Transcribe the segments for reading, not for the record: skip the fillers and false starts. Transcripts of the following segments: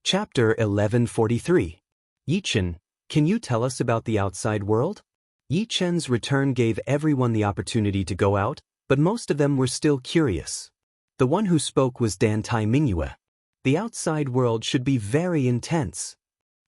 Chapter 1143. Yichen, can you tell us about the outside world? Yichen's return gave everyone the opportunity to go out, but most of them were still curious. The one who spoke was Dan Tai Mingyue. The outside world should be very intense.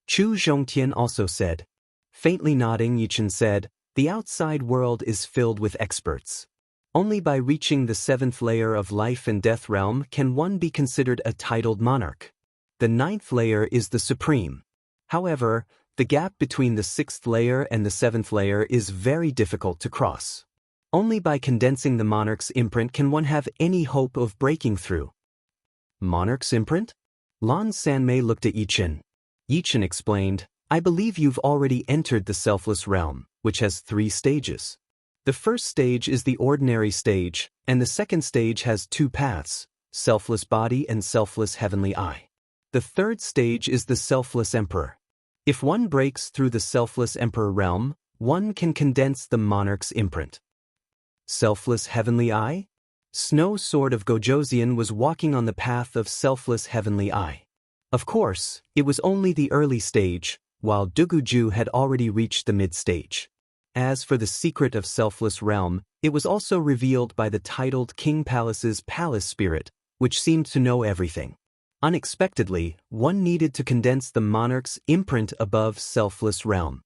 Chu Zhongtian also said. Faintly nodding, Yichen said, the outside world is filled with experts. Only by reaching the 7th layer of life and death realm can one be considered a titled monarch. The 9th layer is the supreme. However, the gap between the 6th layer and the 7th layer is very difficult to cross. Only by condensing the monarch's imprint can one have any hope of breaking through. Monarch's imprint? Lan Sanmei looked at Yichen. Yichen explained, I believe you've already entered the selfless realm, which has 3 stages. The first stage is the ordinary stage, and the second stage has 2 paths, selfless body and selfless heavenly eye. The third stage is the selfless emperor. If one breaks through the selfless emperor realm, one can condense the monarch's imprint. Selfless heavenly eye? Snow Sword of Gojoseon was walking on the path of selfless heavenly eye. Of course, it was only the early stage, while Duguju had already reached the mid-stage. As for the secret of selfless realm, it was also revealed by the titled King Palace's palace spirit, which seemed to know everything. Unexpectedly, one needed to condense the monarch's imprint above selfless realm.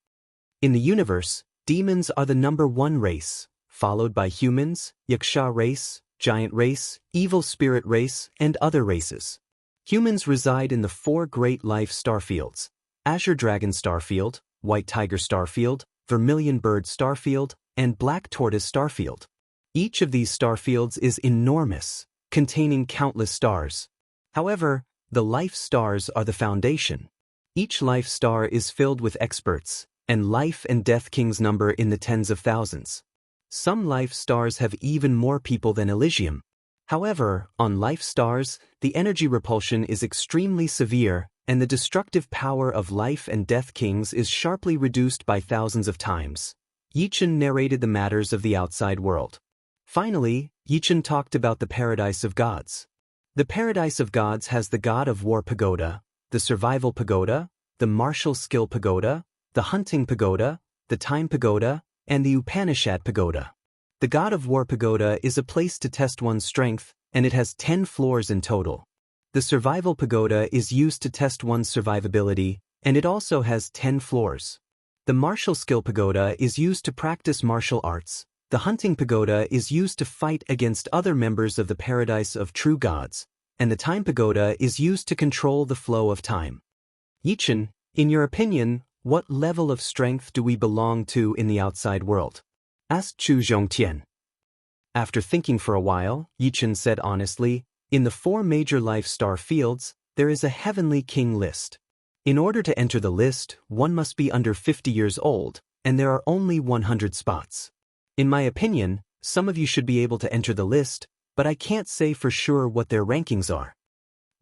In the universe, demons are the number 1 race, followed by humans, yaksha race, giant race, evil spirit race, and other races. Humans reside in the 4 great life starfields: Azure Dragon Starfield, White Tiger Starfield, Vermilion Bird Starfield, and Black Tortoise Starfield. Each of these starfields is enormous, containing countless stars. However, the life stars are the foundation. Each life star is filled with experts, and life and death kings number in the tens of thousands. Some life stars have even more people than Elysium. However, on life stars, the energy repulsion is extremely severe, and the destructive power of life and death kings is sharply reduced by thousands of times. Yichen narrated the matters of the outside world. Finally, Yichen talked about the paradise of gods. The paradise of gods has the God of War Pagoda, the Survival Pagoda, the Martial Skill Pagoda, the Hunting Pagoda, the Time Pagoda, and the Upanishad Pagoda. The God of War Pagoda is a place to test one's strength, and it has 10 floors in total. The Survival Pagoda is used to test one's survivability, and it also has 10 floors. The Martial Skill Pagoda is used to practice martial arts. The Hunting Pagoda is used to fight against other members of the Paradise of True Gods, and the Time Pagoda is used to control the flow of time. Yichen, in your opinion, what level of strength do we belong to in the outside world? Asked Chu Zhongtian. After thinking for a while, Yichen said honestly, in the 4 major life star fields, there is a heavenly king list. In order to enter the list, one must be under 50 years old, and there are only 100 spots. In my opinion, some of you should be able to enter the list, but I can't say for sure what their rankings are.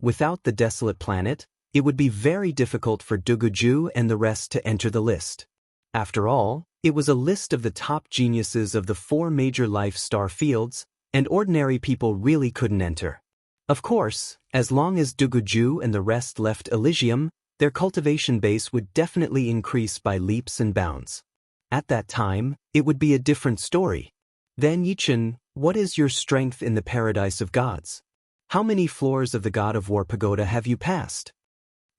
Without the desolate planet, it would be very difficult for Duguju and the rest to enter the list. After all, it was a list of the top geniuses of the 4 major life star fields, and ordinary people really couldn't enter. Of course, as long as Duguju and the rest left Elysium, their cultivation base would definitely increase by leaps and bounds. At that time, it would be a different story. Then Yichen, what is your strength in the paradise of gods? How many floors of the God of War Pagoda have you passed?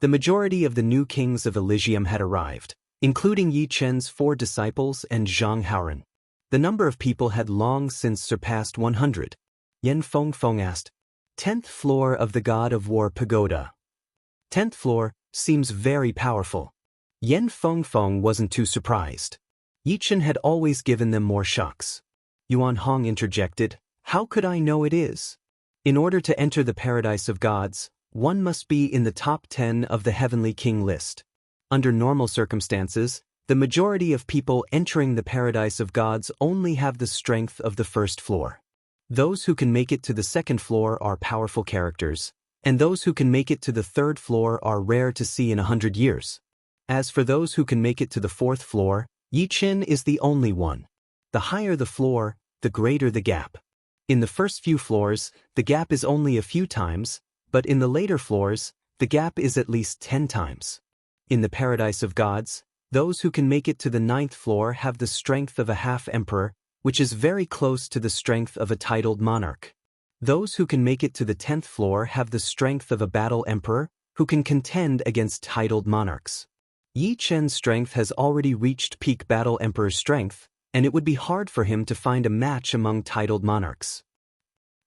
The majority of the new kings of Elysium had arrived, including Yichen's 4 disciples and Zhang Haoren. The number of people had long since surpassed 100. Yan Fengfeng asked, 10th floor of the God of War Pagoda. 10th floor seems very powerful. Yan Fengfeng wasn't too surprised. Yichen had always given them more shocks. Yuan Hong interjected, how could I know it is? In order to enter the paradise of gods, one must be in the top 10 of the heavenly king list. Under normal circumstances, the majority of people entering the paradise of gods only have the strength of the 1st floor. Those who can make it to the 2nd floor are powerful characters, and those who can make it to the 3rd floor are rare to see in 100 years. As for those who can make it to the 4th floor, Yichen is the only one. The higher the floor, the greater the gap. In the first few floors, the gap is only a few times, but in the later floors, the gap is at least 10 times. In the paradise of gods, those who can make it to the 9th floor have the strength of a half-emperor, which is very close to the strength of a titled monarch. Those who can make it to the 10th floor have the strength of a battle emperor, who can contend against titled monarchs. Yi Chen's strength has already reached peak battle emperor's strength, and it would be hard for him to find a match among titled monarchs.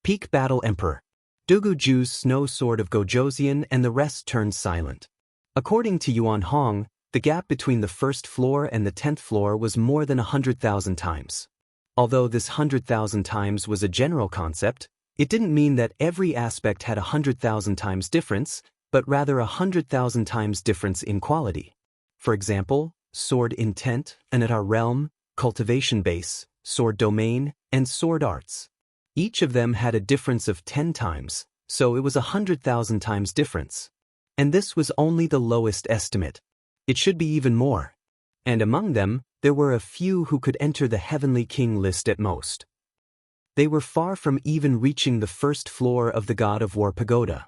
Peak battle emperor. Dugu Ju's snow sword of Gojoseon and the rest turned silent. According to Yuan Hong, the gap between the 1st floor and the 10th floor was more than 100,000 times. Although this 100,000 times was a general concept, it didn't mean that every aspect had 100,000 times difference, but rather 100,000 times difference in quality. For example, sword intent, Anatar realm, cultivation base, sword domain, and sword arts. Each of them had a difference of 10 times, so it was 100,000 times difference. And this was only the lowest estimate. It should be even more. And among them, there were a few who could enter the Heavenly King list at most. They were far from even reaching the 1st floor of the God of War pagoda.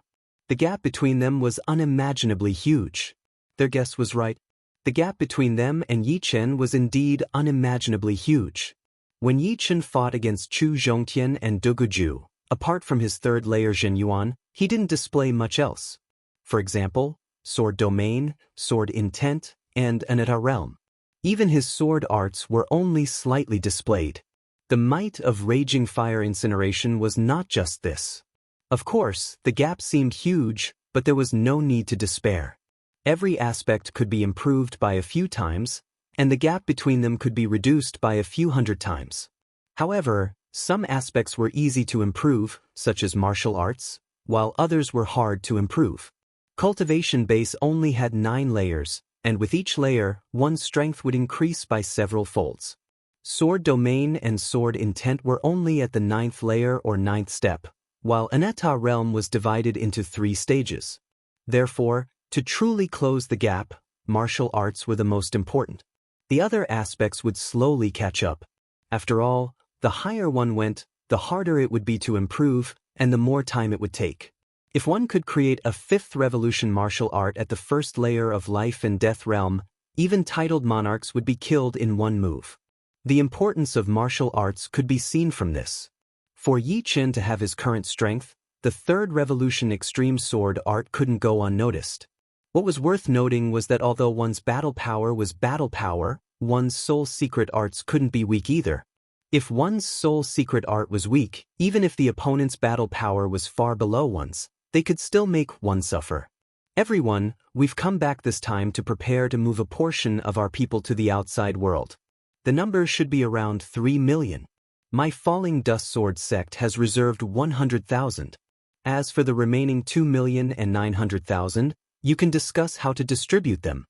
The gap between them was unimaginably huge. Their guess was right. The gap between them and Yi Chen was indeed unimaginably huge. When Yi Chen fought against Chu Zhongtian and Dugu Ju, apart from his 3rd layer Jin Yuan, he didn't display much else. For example, sword domain, sword intent, and Anatar realm. Even his sword arts were only slightly displayed. The might of raging fire incineration was not just this. Of course, the gap seemed huge, but there was no need to despair. Every aspect could be improved by a few times, and the gap between them could be reduced by a few hundred times. However, some aspects were easy to improve, such as martial arts, while others were hard to improve. Cultivation base only had 9 layers, and with each layer, one's strength would increase by several folds. Sword domain and sword intent were only at the 9th layer or 9th step, while Anatar realm was divided into 3 stages. Therefore, to truly close the gap, martial arts were the most important. The other aspects would slowly catch up. After all, the higher one went, the harder it would be to improve, and the more time it would take. If one could create a 5th revolution martial art at the 1st layer of life and death realm, even titled monarchs would be killed in one move. The importance of martial arts could be seen from this. For Yi Chen to have his current strength, the 3rd revolution extreme sword art couldn't go unnoticed. What was worth noting was that although one's battle power was battle power, one's soul secret arts couldn't be weak either. If one's soul secret art was weak, even if the opponent's battle power was far below one's, they could still make one suffer. Everyone, we've come back this time to prepare to move a portion of our people to the outside world. The number should be around 3 million. My Falling Dust Sword sect has reserved 100,000. As for the remaining 2,900,000, you can discuss how to distribute them.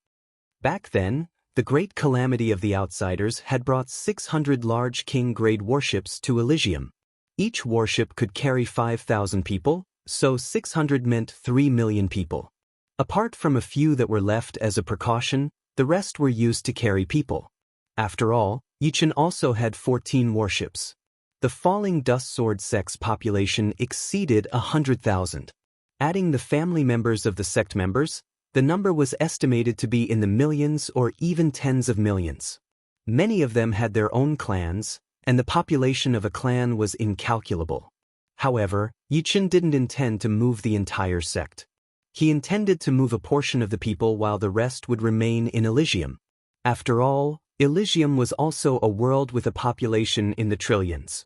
Back then, the great calamity of the outsiders had brought 600 large king-grade warships to Elysium. Each warship could carry 5,000 people, so 600 meant 3 million people. Apart from a few that were left as a precaution, the rest were used to carry people. After all, Yi Chen also had 14 warships. The Falling Dust Sword sect's population exceeded 100,000. Adding the family members of the sect members, the number was estimated to be in the millions or even tens of millions. Many of them had their own clans, and the population of a clan was incalculable. However, Yi Chen didn't intend to move the entire sect. He intended to move a portion of the people while the rest would remain in Elysium. After all, Elysium was also a world with a population in the trillions.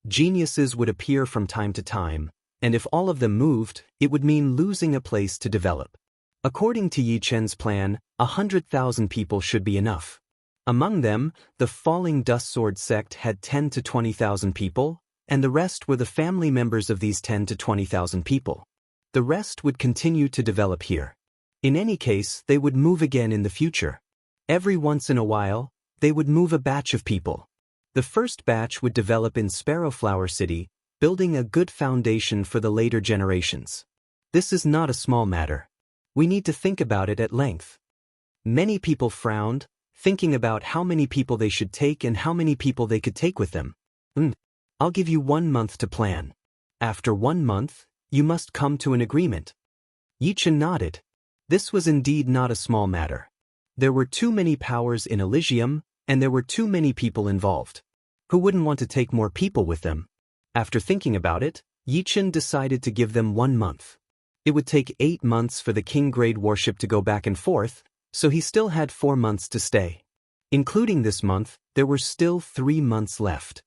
Geniuses would appear from time to time, and if all of them moved, it would mean losing a place to develop. According to Yi Chen's plan, 100,000 people should be enough. Among them, the Falling Dust Sword sect had 10 to 20,000 people, and the rest were the family members of these 10 to 20,000 people. The rest would continue to develop here. In any case, they would move again in the future. Every once in a while, they would move a batch of people. The first batch would develop in Sparrowflower City, building a good foundation for the later generations. This is not a small matter. We need to think about it at length. Many people frowned, thinking about how many people they should take and how many people they could take with them. I'll give you 1 month to plan. After 1 month, you must come to an agreement. Yi Chen nodded. This was indeed not a small matter. There were too many powers in Elysium, and there were too many people involved. Who wouldn't want to take more people with them? After thinking about it, Yi Chen decided to give them 1 month. It would take 8 months for the King-grade warship to go back and forth, so he still had 4 months to stay. Including this month, there were still 3 months left.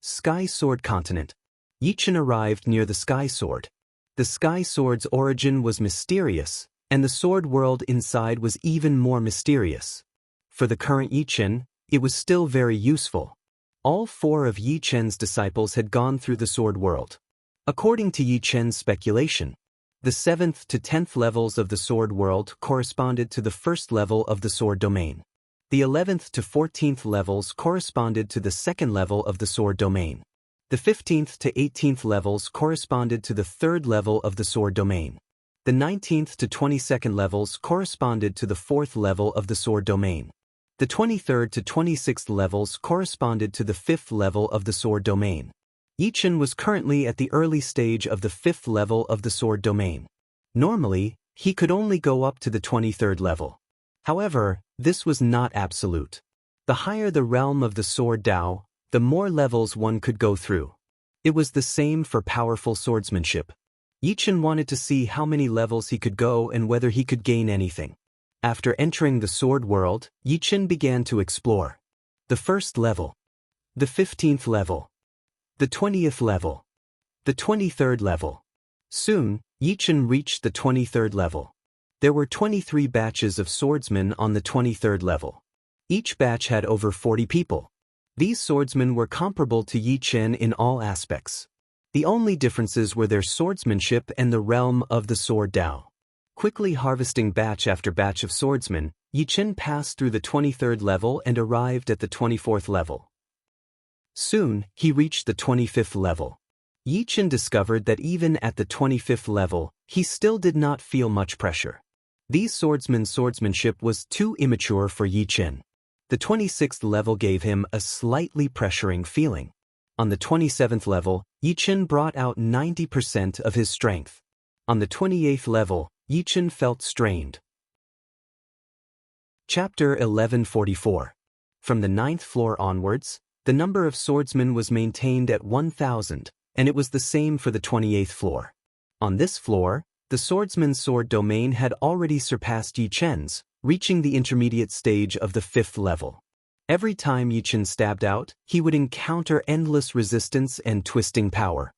Sky Sword Continent. Yi Chen arrived near the Sky Sword. The Sky Sword's origin was mysterious, and the sword world inside was even more mysterious. For the current Yi Chen, it was still very useful. All 4 of Yi Chen's disciples had gone through the sword world. According to Yi Chen's speculation, the 7th to 10th levels of the sword world corresponded to the 1st level of the sword domain. The 11th to 14th levels corresponded to the 2nd level of the sword domain. The 15th to 18th levels corresponded to the 3rd level of the sword domain. The 19th to 22nd levels corresponded to the 4th level of the sword domain. The 23rd to 26th levels corresponded to the 5th level of the sword domain. Yi Chen was currently at the early stage of the 5th level of the sword domain. Normally, he could only go up to the 23rd level. However, this was not absolute. The higher the realm of the sword Dao, the more levels one could go through. It was the same for powerful swordsmanship. Yi Chen wanted to see how many levels he could go and whether he could gain anything. After entering the sword world, Yi Chen began to explore. The 1st level. The 15th level. The 20th level. The 23rd level. Soon, Yi Chen reached the 23rd level. There were 23 batches of swordsmen on the 23rd level. Each batch had over 40 people. These swordsmen were comparable to Yi Chen in all aspects. The only differences were their swordsmanship and the realm of the sword Dao. Quickly harvesting batch after batch of swordsmen, Yi Chen passed through the 23rd level and arrived at the 24th level. Soon, he reached the 25th level. Yi Chen discovered that even at the 25th level, he still did not feel much pressure. These swordsmen's swordsmanship was too immature for Yi Chen. The 26th level gave him a slightly pressuring feeling. On the 27th level, Yi Chen brought out 90% of his strength. On the 28th level, Yi Chen felt strained. Chapter 1144. From the 9th floor onwards, the number of swordsmen was maintained at 1,000, and it was the same for the 28th floor. On this floor, the swordsman's sword domain had already surpassed Yi Chen's, reaching the intermediate stage of the 5th level. Every time Yi Chen stabbed out, he would encounter endless resistance and twisting power.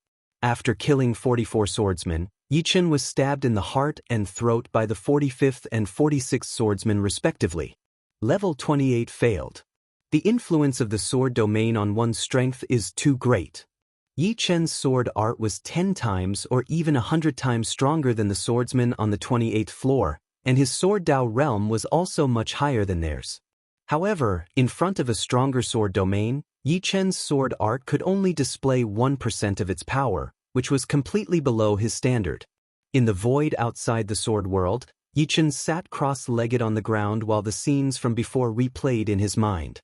After killing 44 swordsmen, Yi Chen was stabbed in the heart and throat by the 45th and 46th swordsmen respectively. Level 28 failed. The influence of the sword domain on one's strength is too great. Yi Chen's sword art was 10 times or even 100 times stronger than the swordsman on the 28th floor, and his sword Dao realm was also much higher than theirs. However, in front of a stronger sword domain, Yi Chen's sword art could only display 1% of its power, which was completely below his standard. In the void outside the sword world, Yi Chen sat cross-legged on the ground while the scenes from before replayed in his mind.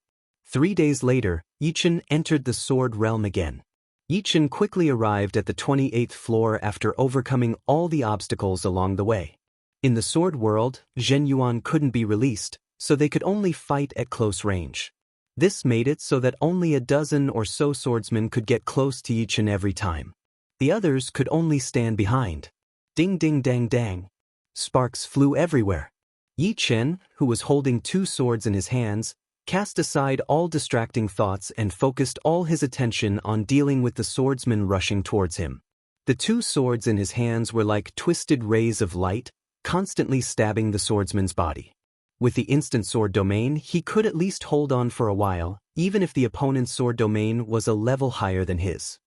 3 days later, Yi Chen entered the sword realm again. Yi Chen quickly arrived at the 28th floor after overcoming all the obstacles along the way. In the sword world, Zhen Yuan couldn't be released, so they could only fight at close range. This made it so that only a dozen or so swordsmen could get close to Yi Chen every time. The others could only stand behind. Ding ding dang dang. Sparks flew everywhere. Yi Chen, who was holding 2 swords in his hands, cast aside all distracting thoughts and focused all his attention on dealing with the swordsmen rushing towards him. The 2 swords in his hands were like twisted rays of light, constantly stabbing the swordsman's body. With the instant sword domain, he could at least hold on for a while, even if the opponent's sword domain was a level higher than his.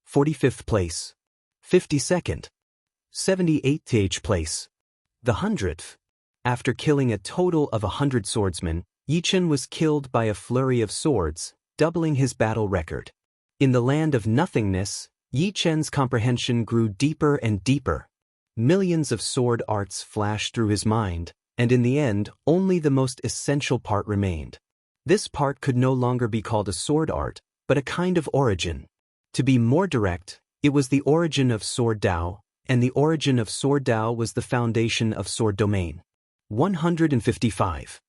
45th place. 52nd. 78th place. The 100th. After killing a total of 100 swordsmen, Yi Chen was killed by a flurry of swords, doubling his battle record. In the land of nothingness, Yi Chen's comprehension grew deeper and deeper. Millions of sword arts flashed through his mind, and in the end, only the most essential part remained. This part could no longer be called a sword art, but a kind of origin. To be more direct, it was the origin of sword Dao, and the origin of sword Dao was the foundation of sword domain. 155.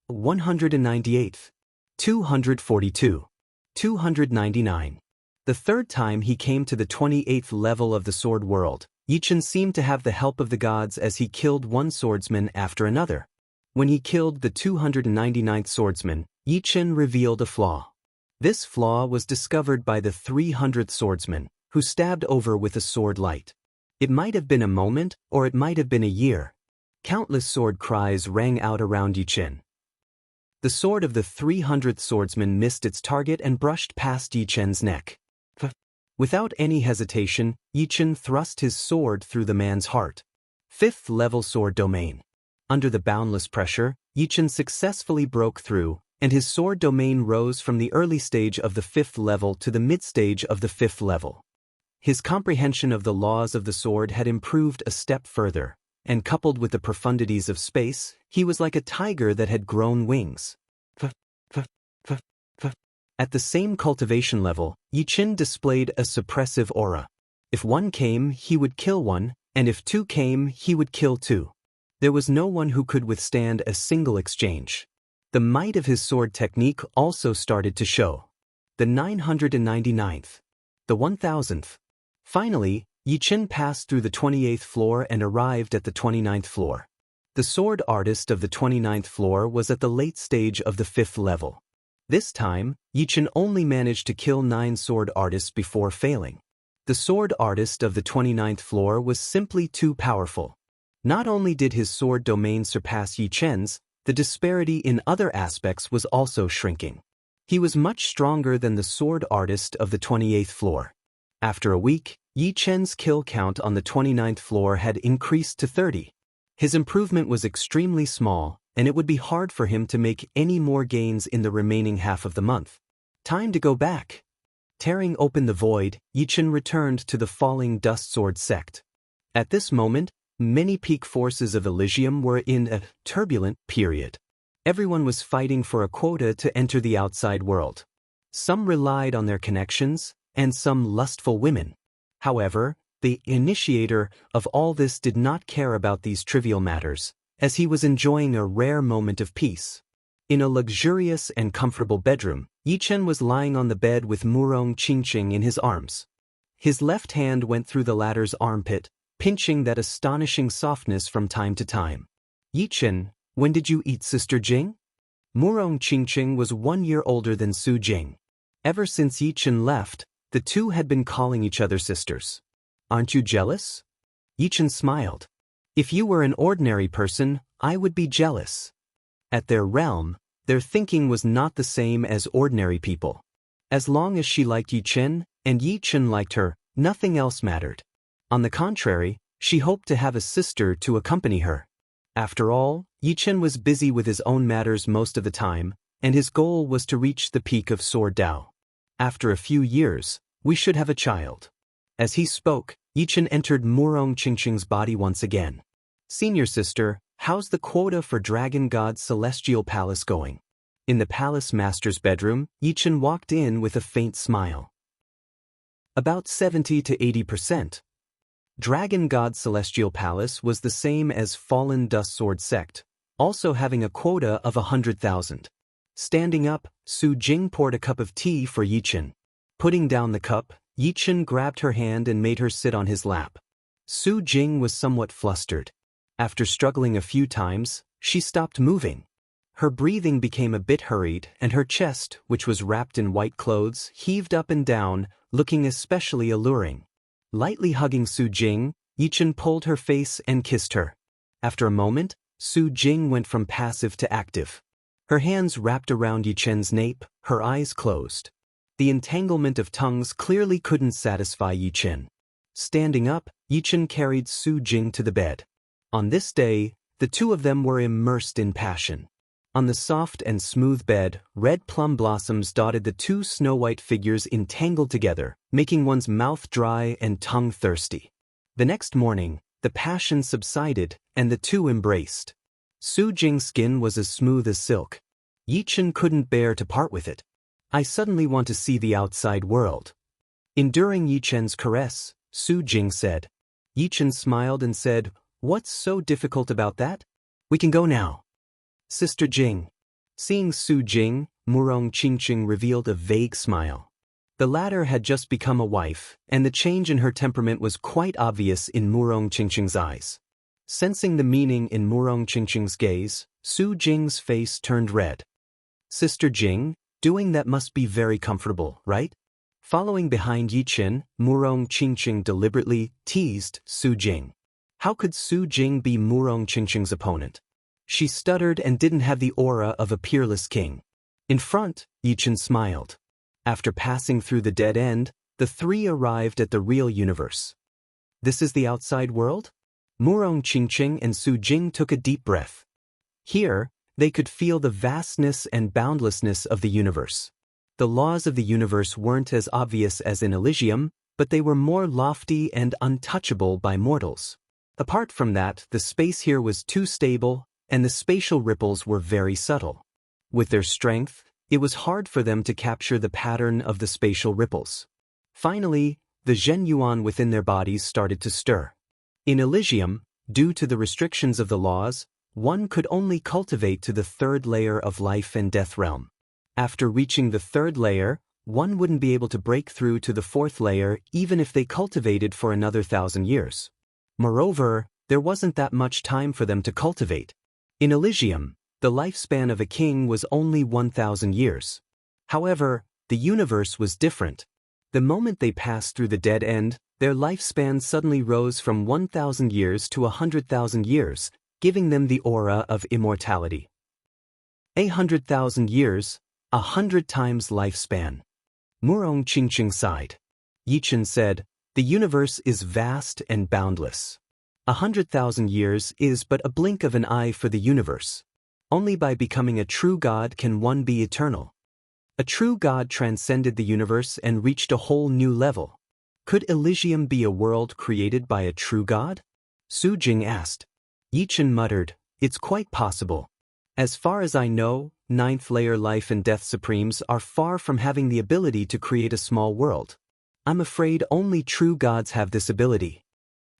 198. 242. 299. The third time he came to the 28th level of the sword world, Yichen seemed to have the help of the gods as he killed one swordsman after another. When he killed the 299th swordsman, Yichen revealed a flaw. This flaw was discovered by the 300th swordsman, who stabbed over with a sword light. It might have been a moment, or it might have been a year. Countless sword cries rang out around Yichen. The sword of the 300th swordsman missed its target and brushed past Yichen's neck. Without any hesitation, Yichen thrust his sword through the man's heart. 5th level sword domain. Under the boundless pressure, Yichen successfully broke through, and his sword domain rose from the early stage of the 5th level to the mid-stage of the 5th level. His comprehension of the laws of the sword had improved a step further, and coupled with the profundities of space, he was like a tiger that had grown wings. At the same cultivation level, Yichen displayed a suppressive aura. If one came, he would kill one, and if two came, he would kill two. There was no one who could withstand a single exchange. The might of his sword technique also started to show. The 999th. The 1000th. Finally, Yichen passed through the 28th floor and arrived at the 29th floor. The sword artist of the 29th floor was at the late stage of the 5th level. This time, Yichen only managed to kill 9 sword artists before failing. The sword artist of the 29th floor was simply too powerful. Not only did his sword domain surpass Yichen's, the disparity in other aspects was also shrinking. He was much stronger than the sword artist of the 28th floor. After a week, Yichen's kill count on the 29th floor had increased to 30. His improvement was extremely small, and it would be hard for him to make any more gains in the remaining half of the month. Time to go back. Tearing open the void, Yichen returned to the falling dust sword sect. At this moment, many peak forces of Elysium were in a turbulent period. Everyone was fighting for a quota to enter the outside world. Some relied on their connections, and some lustful women. However, the initiator of all this did not care about these trivial matters, as he was enjoying a rare moment of peace. In a luxurious and comfortable bedroom, Yichen was lying on the bed with Murong Qingqing in his arms. His left hand went through the latter's armpit, pinching that astonishing softness from time to time. "Yichen, when did you eat Sister Jing?" Murong Qingqing was 1 year older than Su Jing. Ever since Yichen left, the two had been calling each other sisters. "Aren't you jealous?" Yichen smiled. "If you were an ordinary person, I would be jealous." At their realm, their thinking was not the same as ordinary people. As long as she liked Yichen, and Yichen liked her, nothing else mattered. On the contrary, she hoped to have a sister to accompany her. After all, Yichen was busy with his own matters most of the time, and his goal was to reach the peak of Sword Dao. After a few years, we should have a child. As he spoke, Yichen entered Murong Qingqing's body once again. "Senior sister, how's the quota for Dragon God's celestial palace going?" In the palace master's bedroom, Yichen walked in with a faint smile. "About 70 to 80%. Dragon God's celestial palace was the same as Fallen Dust Sword sect, also having a quota of 100,000. Standing up, Su Jing poured a cup of tea for Yichen. Putting down the cup, Yichen grabbed her hand and made her sit on his lap. Su Jing was somewhat flustered. After struggling a few times, she stopped moving. Her breathing became a bit hurried, and her chest, which was wrapped in white clothes, heaved up and down, looking especially alluring. Lightly hugging Su Jing, Yichen pulled her face and kissed her. After a moment, Su Jing went from passive to active. Her hands wrapped around Yichen's nape, her eyes closed. The entanglement of tongues clearly couldn't satisfy Yichen. Standing up, Yichen carried Su Jing to the bed. On this day, the two of them were immersed in passion. On the soft and smooth bed, red plum blossoms dotted the two snow-white figures entangled together, making one's mouth dry and tongue thirsty. The next morning, the passion subsided, and the two embraced. Su Jing's skin was as smooth as silk. Yichen couldn't bear to part with it. "I suddenly want to see the outside world." Enduring Yichen's caress, Su Jing said, Yichen smiled and said, "What's so difficult about that? We can go now." Sister Jing. Seeing Su Jing, Murong Qingqing revealed a vague smile. The latter had just become a wife, and the change in her temperament was quite obvious in Murong Qingqing's eyes. Sensing the meaning in Murong Qingqing's gaze, Su Jing's face turned red. "Sister Jing, doing that must be very comfortable, right?" Following behind Yichen, Murong Qingqing deliberately teased Su Jing. How could Su Jing be Murong Qingqing's opponent? She stuttered and didn't have the aura of a peerless king. In front, Yichen smiled. After passing through the dead end, the three arrived at the real universe. "This is the outside world?" Murong Qingqing and Su Jing took a deep breath. Here, they could feel the vastness and boundlessness of the universe. The laws of the universe weren't as obvious as in Elysium, but they were more lofty and untouchable by mortals. Apart from that, the space here was too stable, and the spatial ripples were very subtle. With their strength, it was hard for them to capture the pattern of the spatial ripples. Finally, the Zhen Yuan within their bodies started to stir. In Elysium, due to the restrictions of the laws, one could only cultivate to the third layer of life and death realm. After reaching the third layer, one wouldn't be able to break through to the fourth layer even if they cultivated for another 1,000 years. Moreover, there wasn't that much time for them to cultivate. In Elysium, the lifespan of a king was only 1,000 years. However, the universe was different. The moment they passed through the dead end, their lifespan suddenly rose from 1,000 years to 100,000 years, giving them the aura of immortality. 100,000 years, 100 times lifespan. Murong Qingqing sighed. Yichen said, "The universe is vast and boundless. 100,000 years is but a blink of an eye for the universe. Only by becoming a true god can one be eternal." A true god transcended the universe and reached a whole new level. Could Elysium be a world created by a true god? Su Jing asked. Yichen muttered, "It's quite possible. As far as I know, ninth layer life and death supremes are far from having the ability to create a small world. I'm afraid only true gods have this ability."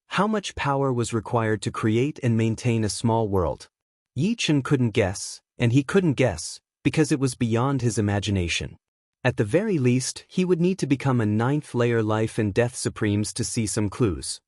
How much power was required to create and maintain a small world? Yichen couldn't guess, and he couldn't guess, because it was beyond his imagination. At the very least, he would need to become a ninth layer life and death supremes to see some clues.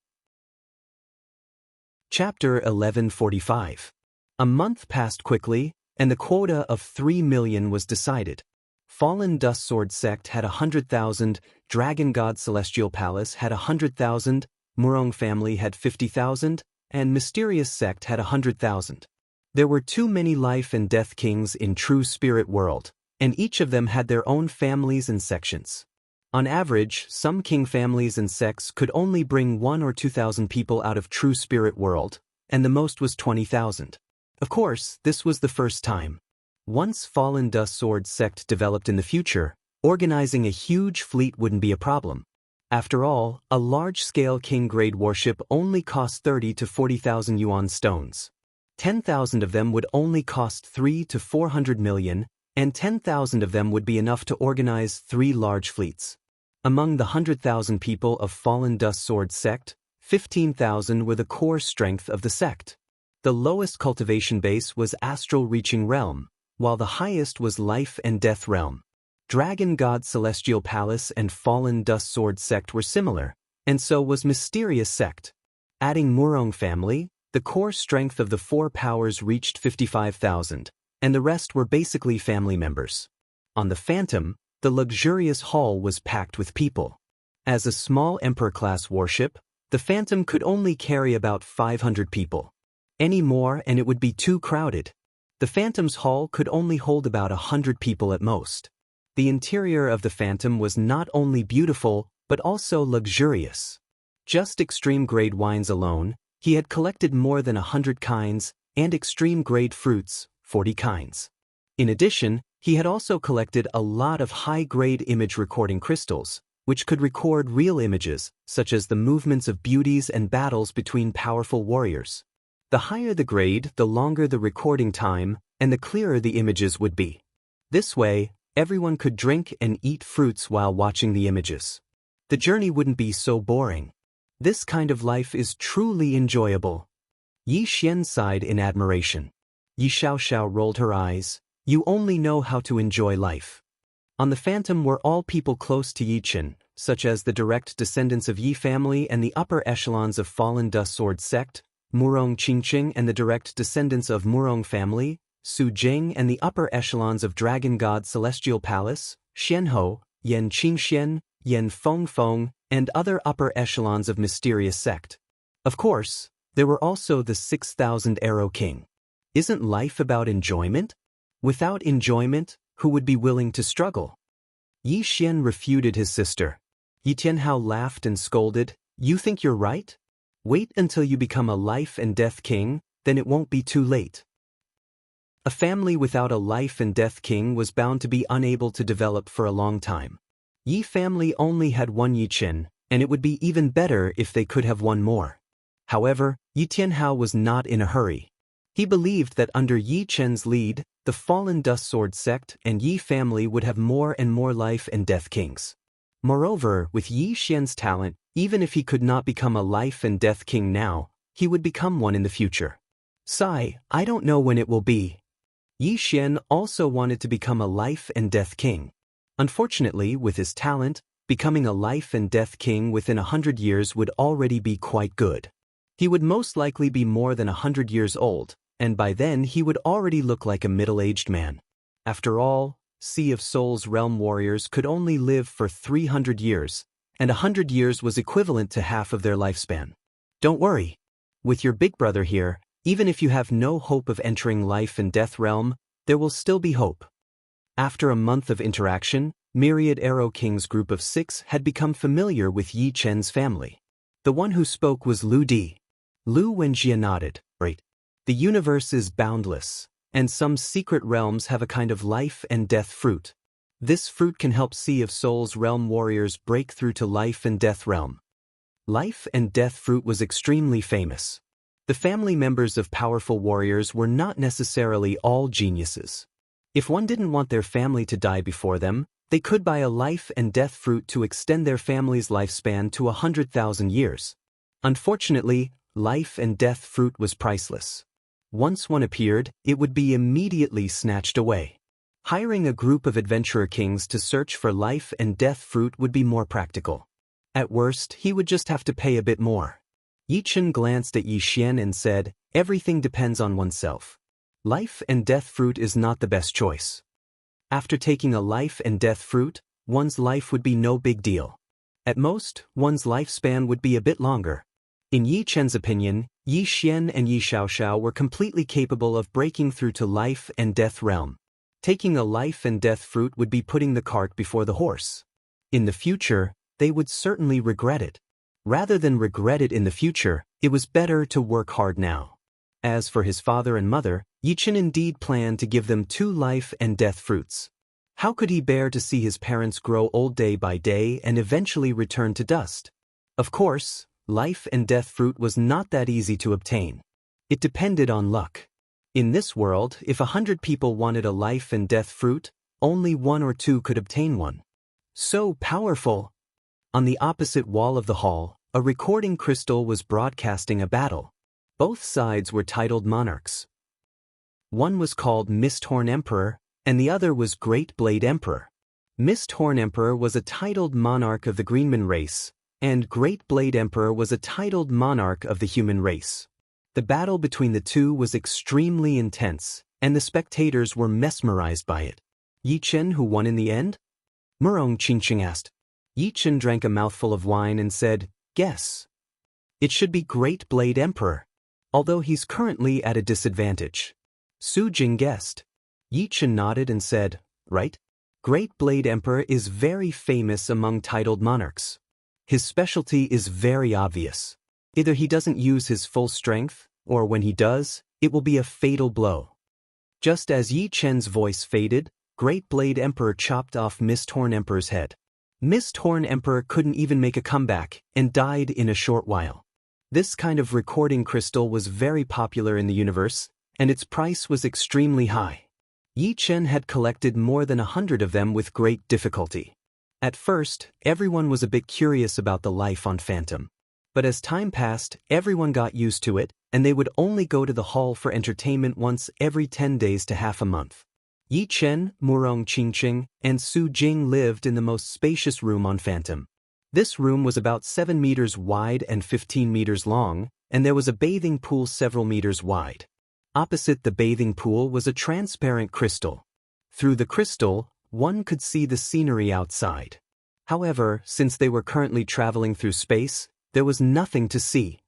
Chapter 1145. A month passed quickly, and the quota of 3 million was decided. Fallen Dust Sword Sect had 100,000, Dragon God Celestial Palace had 100,000, Murong family had 50,000, and Mysterious Sect had 100,000. There were too many life and death kings in True Spirit World, and each of them had their own families and sections. On average, some king families and sects could only bring 1,000 or 2,000 people out of True Spirit World, and the most was 20,000. Of course, this was the first time. Once Fallen Dust Sword Sect developed in the future, organizing a huge fleet wouldn't be a problem. After all, a large-scale king-grade warship only cost 30 to 40,000 yuan stones. 10,000 of them would only cost 3 to 400 million, and 10,000 of them would be enough to organize 3 large fleets. Among the 100,000 people of Fallen Dust Sword Sect, 15,000 were the core strength of the sect. The lowest cultivation base was Astral Reaching Realm, while the highest was Life and Death Realm. Dragon God Celestial Palace and Fallen Dust Sword Sect were similar, and so was Mysterious Sect. Adding Murong family, the core strength of the 4 powers reached 55,000, and the rest were basically family members. On the Phantom, the luxurious hall was packed with people. As a small Emperor-class warship, the Phantom could only carry about 500 people. Any more and it would be too crowded. The Phantom's hull could only hold about 100 people at most. The interior of the Phantom was not only beautiful, but also luxurious. Just extreme-grade wines alone, he had collected more than 100 kinds, and extreme-grade fruits, 40 kinds. In addition, he had also collected a lot of high-grade image recording crystals, which could record real images, such as the movements of beauties and battles between powerful warriors. The higher the grade, the longer the recording time, and the clearer the images would be. This way, everyone could drink and eat fruits while watching the images. The journey wouldn't be so boring. This kind of life is truly enjoyable. Yi Xian sighed in admiration. Yi Xiaoxiao rolled her eyes. You only know how to enjoy life. On the Phantom were all people close to Yi Chen, such as the direct descendants of Yi family and the upper echelons of fallen Dust Sword sect, Murong Qingqing and the direct descendants of Murong family, Su Jing and the upper echelons of Dragon God Celestial Palace, Xianhou, Yan Qingxian, Yan Fengfeng, and other upper echelons of Mysterious Sect. Of course, there were also the 6,000 Arrow King. Isn't life about enjoyment? Without enjoyment, who would be willing to struggle? Yi Xian refuted his sister. Yi Tianhao laughed and scolded, You think you're right? Wait until you become a life and death king, then it won't be too late. A family without a life and death king was bound to be unable to develop for a long time. Yi family only had one Yi Chen, and it would be even better if they could have one more. However, Yi Tianhao was not in a hurry. He believed that under Yi Chen's lead, the fallen Dust Sword sect and Yi family would have more and more life and death kings. Moreover, with Yi Xian's talent, even if he could not become a life and death king now, he would become one in the future. Sigh, I don't know when it will be. Yi Xian also wanted to become a life and death king. Unfortunately, with his talent, becoming a life and death king within 100 years would already be quite good. He would most likely be more than 100 years old, and by then he would already look like a middle-aged man. After all, Sea of Souls realm warriors could only live for 300 years, and 100 years was equivalent to half of their lifespan. Don't worry. With your big brother here, even if you have no hope of entering life and death realm, there will still be hope. After a month of interaction, Myriad Arrow King's group of 6 had become familiar with Yi Chen's family. The one who spoke was Lu Di. Lu Wenjie nodded. Right. The universe is boundless, and some secret realms have a kind of life and death fruit. This fruit can help Sea of Souls realm warriors break through to life and death realm. Life and death fruit was extremely famous. The family members of powerful warriors were not necessarily all geniuses. If one didn't want their family to die before them, they could buy a life and death fruit to extend their family's lifespan to 100,000 years. Unfortunately, life and death fruit was priceless. Once one appeared, it would be immediately snatched away. Hiring a group of adventurer kings to search for life and death fruit would be more practical. At worst, he would just have to pay a bit more. Yi Chen glanced at Yi Xian and said, Everything depends on oneself. Life and death fruit is not the best choice. After taking a life and death fruit, one's life would be no big deal. At most, one's lifespan would be a bit longer. In Yi Chen's opinion, Yi Xian and Yi Xiaoxiao were completely capable of breaking through to life and death realm. Taking a life and death fruit would be putting the cart before the horse. In the future, they would certainly regret it. Rather than regret it in the future, it was better to work hard now. As for his father and mother, Yi Chen indeed planned to give them 2 life and death fruits. How could he bear to see his parents grow old day by day and eventually return to dust? Of course, life and death fruit was not that easy to obtain. It depended on luck. In this world, if 100 people wanted a life and death fruit, only 1 or 2 could obtain one. So powerful! On the opposite wall of the hall, a recording crystal was broadcasting a battle. Both sides were titled monarchs. One was called Misthorn Emperor, and the other was Great Blade Emperor. Misthorn Emperor was a titled monarch of the Greenman race, and Great Blade Emperor was a titled monarch of the human race. The battle between the two was extremely intense, and the spectators were mesmerized by it. Yi Chen who won in the end? Murong Qingqing asked. Yi Chen drank a mouthful of wine and said, Guess. It should be Great Blade Emperor, although he's currently at a disadvantage. Su Jing guessed. Yi Chen nodded and said, Right? Great Blade Emperor is very famous among titled monarchs. His specialty is very obvious. Either he doesn't use his full strength, or when he does, it will be a fatal blow. Just as Yi Chen's voice faded, Great Blade Emperor chopped off Misthorn Emperor's head. Misthorn Emperor couldn't even make a comeback and died in a short while. This kind of recording crystal was very popular in the universe, and its price was extremely high. Yi Chen had collected more than 100 of them with great difficulty. At first, everyone was a bit curious about the life on Phantom. But as time passed, everyone got used to it, and they would only go to the hall for entertainment once every 10 days to half a month. Yi Chen, Murong Qingqing, and Su Jing lived in the most spacious room on Phantom. This room was about 7 meters wide and 15 meters long, and there was a bathing pool several meters wide. Opposite the bathing pool was a transparent crystal. Through the crystal, one could see the scenery outside. However, since they were currently traveling through space, there was nothing to see.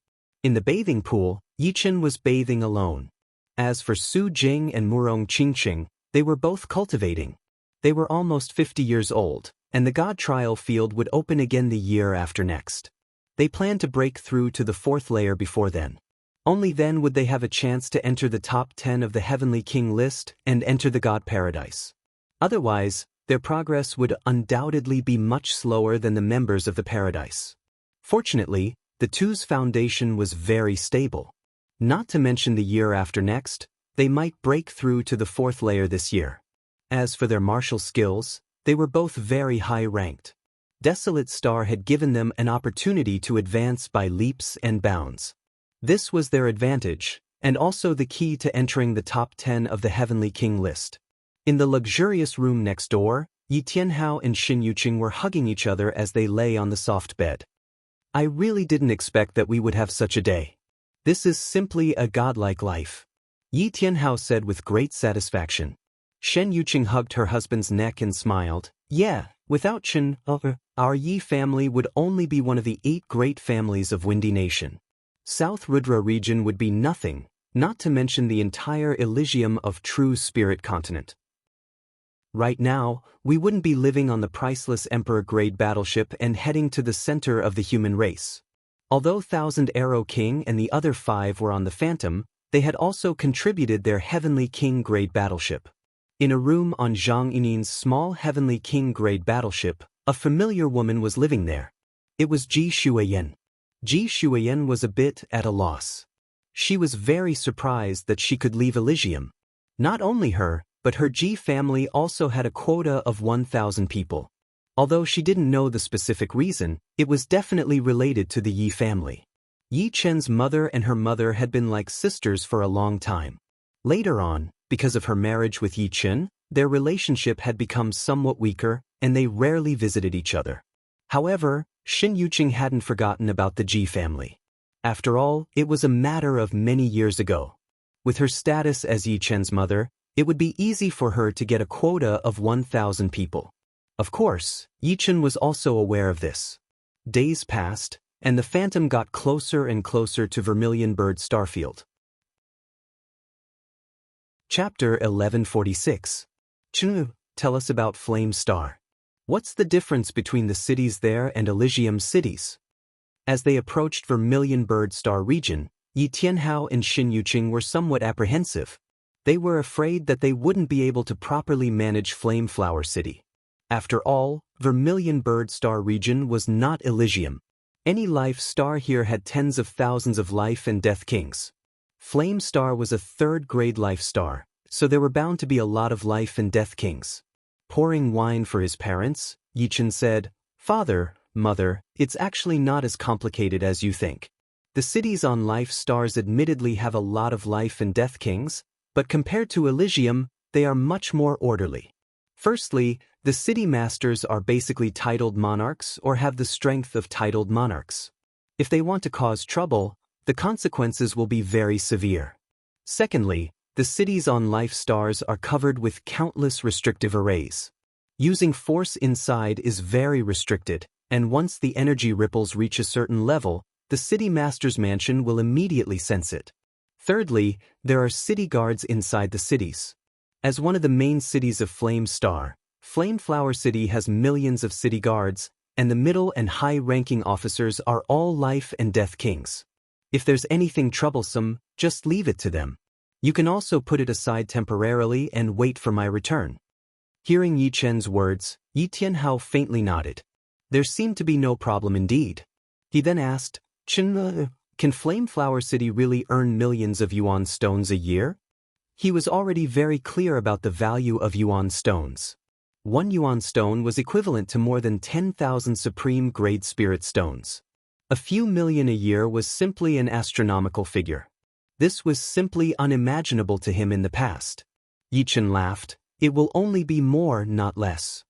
In the bathing pool, Yichen was bathing alone. As for Su Jing and Murong Qingqing, they were both cultivating. They were almost 50 years old, and the God Trial field would open again the year after next. They planned to break through to the 4th layer before then. Only then would they have a chance to enter the top 10 of the Heavenly King list and enter the God Paradise. Otherwise, their progress would undoubtedly be much slower than the members of the Paradise. Fortunately, the two's foundation was very stable. Not to mention the year after next, they might break through to the 4th layer this year. As for their martial skills, they were both very high-ranked. Desolate Star had given them an opportunity to advance by leaps and bounds. This was their advantage, and also the key to entering the top 10 of the Heavenly King list. In the luxurious room next door, Yi Tianhao and Xin Yuqing were hugging each other as they lay on the soft bed. I really didn't expect that we would have such a day. This is simply a godlike life, Yi Tianhao said with great satisfaction. Shen Yuqing hugged her husband's neck and smiled. Yeah, without Chen, our Yi family would only be one of the 8 great families of Windy Nation. South Rudra region would be nothing, not to mention the entire Elysium of True Spirit continent. Right now, we wouldn't be living on the priceless Emperor-grade battleship and heading to the center of the human race. Although Thousand Arrow King and the other 5 were on the Phantom, they had also contributed their Heavenly King-grade battleship. In a room on Zhang Yinin's small Heavenly King-grade battleship, a familiar woman was living there. It was Ji Shuiyan. Ji Shuiyan was a bit at a loss. She was very surprised that she could leave Elysium. Not only her, but her Ji family also had a quota of 1,000 people. Although she didn't know the specific reason, it was definitely related to the Yi family. Yi Chen's mother and her mother had been like sisters for a long time. Later on, because of her marriage with Yi Chen, their relationship had become somewhat weaker, and they rarely visited each other. However, Xin Yuqing hadn't forgotten about the Ji family. After all, it was a matter of many years ago. With her status as Yi Chen's mother, it would be easy for her to get a quota of 1,000 people. Of course, Yi Chen was also aware of this. Days passed, and the Phantom got closer and closer to Vermilion Bird Starfield. Chapter 1146. Chen, tell us about Flame Star. What's the difference between the cities there and Elysium cities? As they approached Vermilion Bird Star region, Yi Tianhao and Xin Yuqing were somewhat apprehensive. They were afraid that they wouldn't be able to properly manage Flame Flower City. After all, Vermilion Bird Star region was not Elysium. Any life star here had tens of thousands of life and death kings. Flame Star was a 3rd-grade life star, so there were bound to be a lot of life and death kings. Pouring wine for his parents, Yi Chen said, "Father, Mother, it's actually not as complicated as you think. The cities on life stars admittedly have a lot of life and death kings, but compared to Elysium, they are much more orderly. Firstly, the city masters are basically titled monarchs or have the strength of titled monarchs. If they want to cause trouble, the consequences will be very severe. Secondly, the cities on life stars are covered with countless restrictive arrays. Using force inside is very restricted, and once the energy ripples reach a certain level, the city master's mansion will immediately sense it. Thirdly, there are city guards inside the cities. As one of the main cities of Flame Star, Flame Flower City has millions of city guards, and the middle and high-ranking officers are all life and death kings. If there's anything troublesome, just leave it to them. You can also put it aside temporarily and wait for my return." Hearing Yi Chen's words, Yi Tianhao faintly nodded. There seemed to be no problem indeed. He then asked, "Chen, can Flame Flower City really earn millions of yuan stones a year?" He was already very clear about the value of yuan stones. 1 yuan stone was equivalent to more than 10,000 supreme grade spirit stones. A few million a year was simply an astronomical figure. This was simply unimaginable to him in the past. Yichen laughed. It will only be more, not less.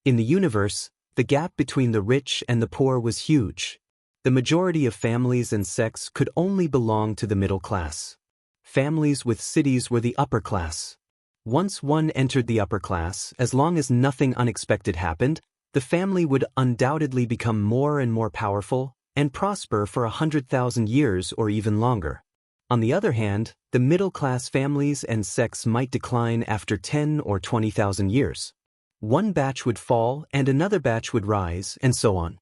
In the universe, the gap between the rich and the poor was huge. The majority of families and sects could only belong to the middle class. Families with cities were the upper class. Once one entered the upper class, as long as nothing unexpected happened, the family would undoubtedly become more and more powerful and prosper for 100,000 years or even longer. On the other hand, the middle-class families and sects might decline after 10 or 20,000 years. One batch would fall and another batch would rise, and so on.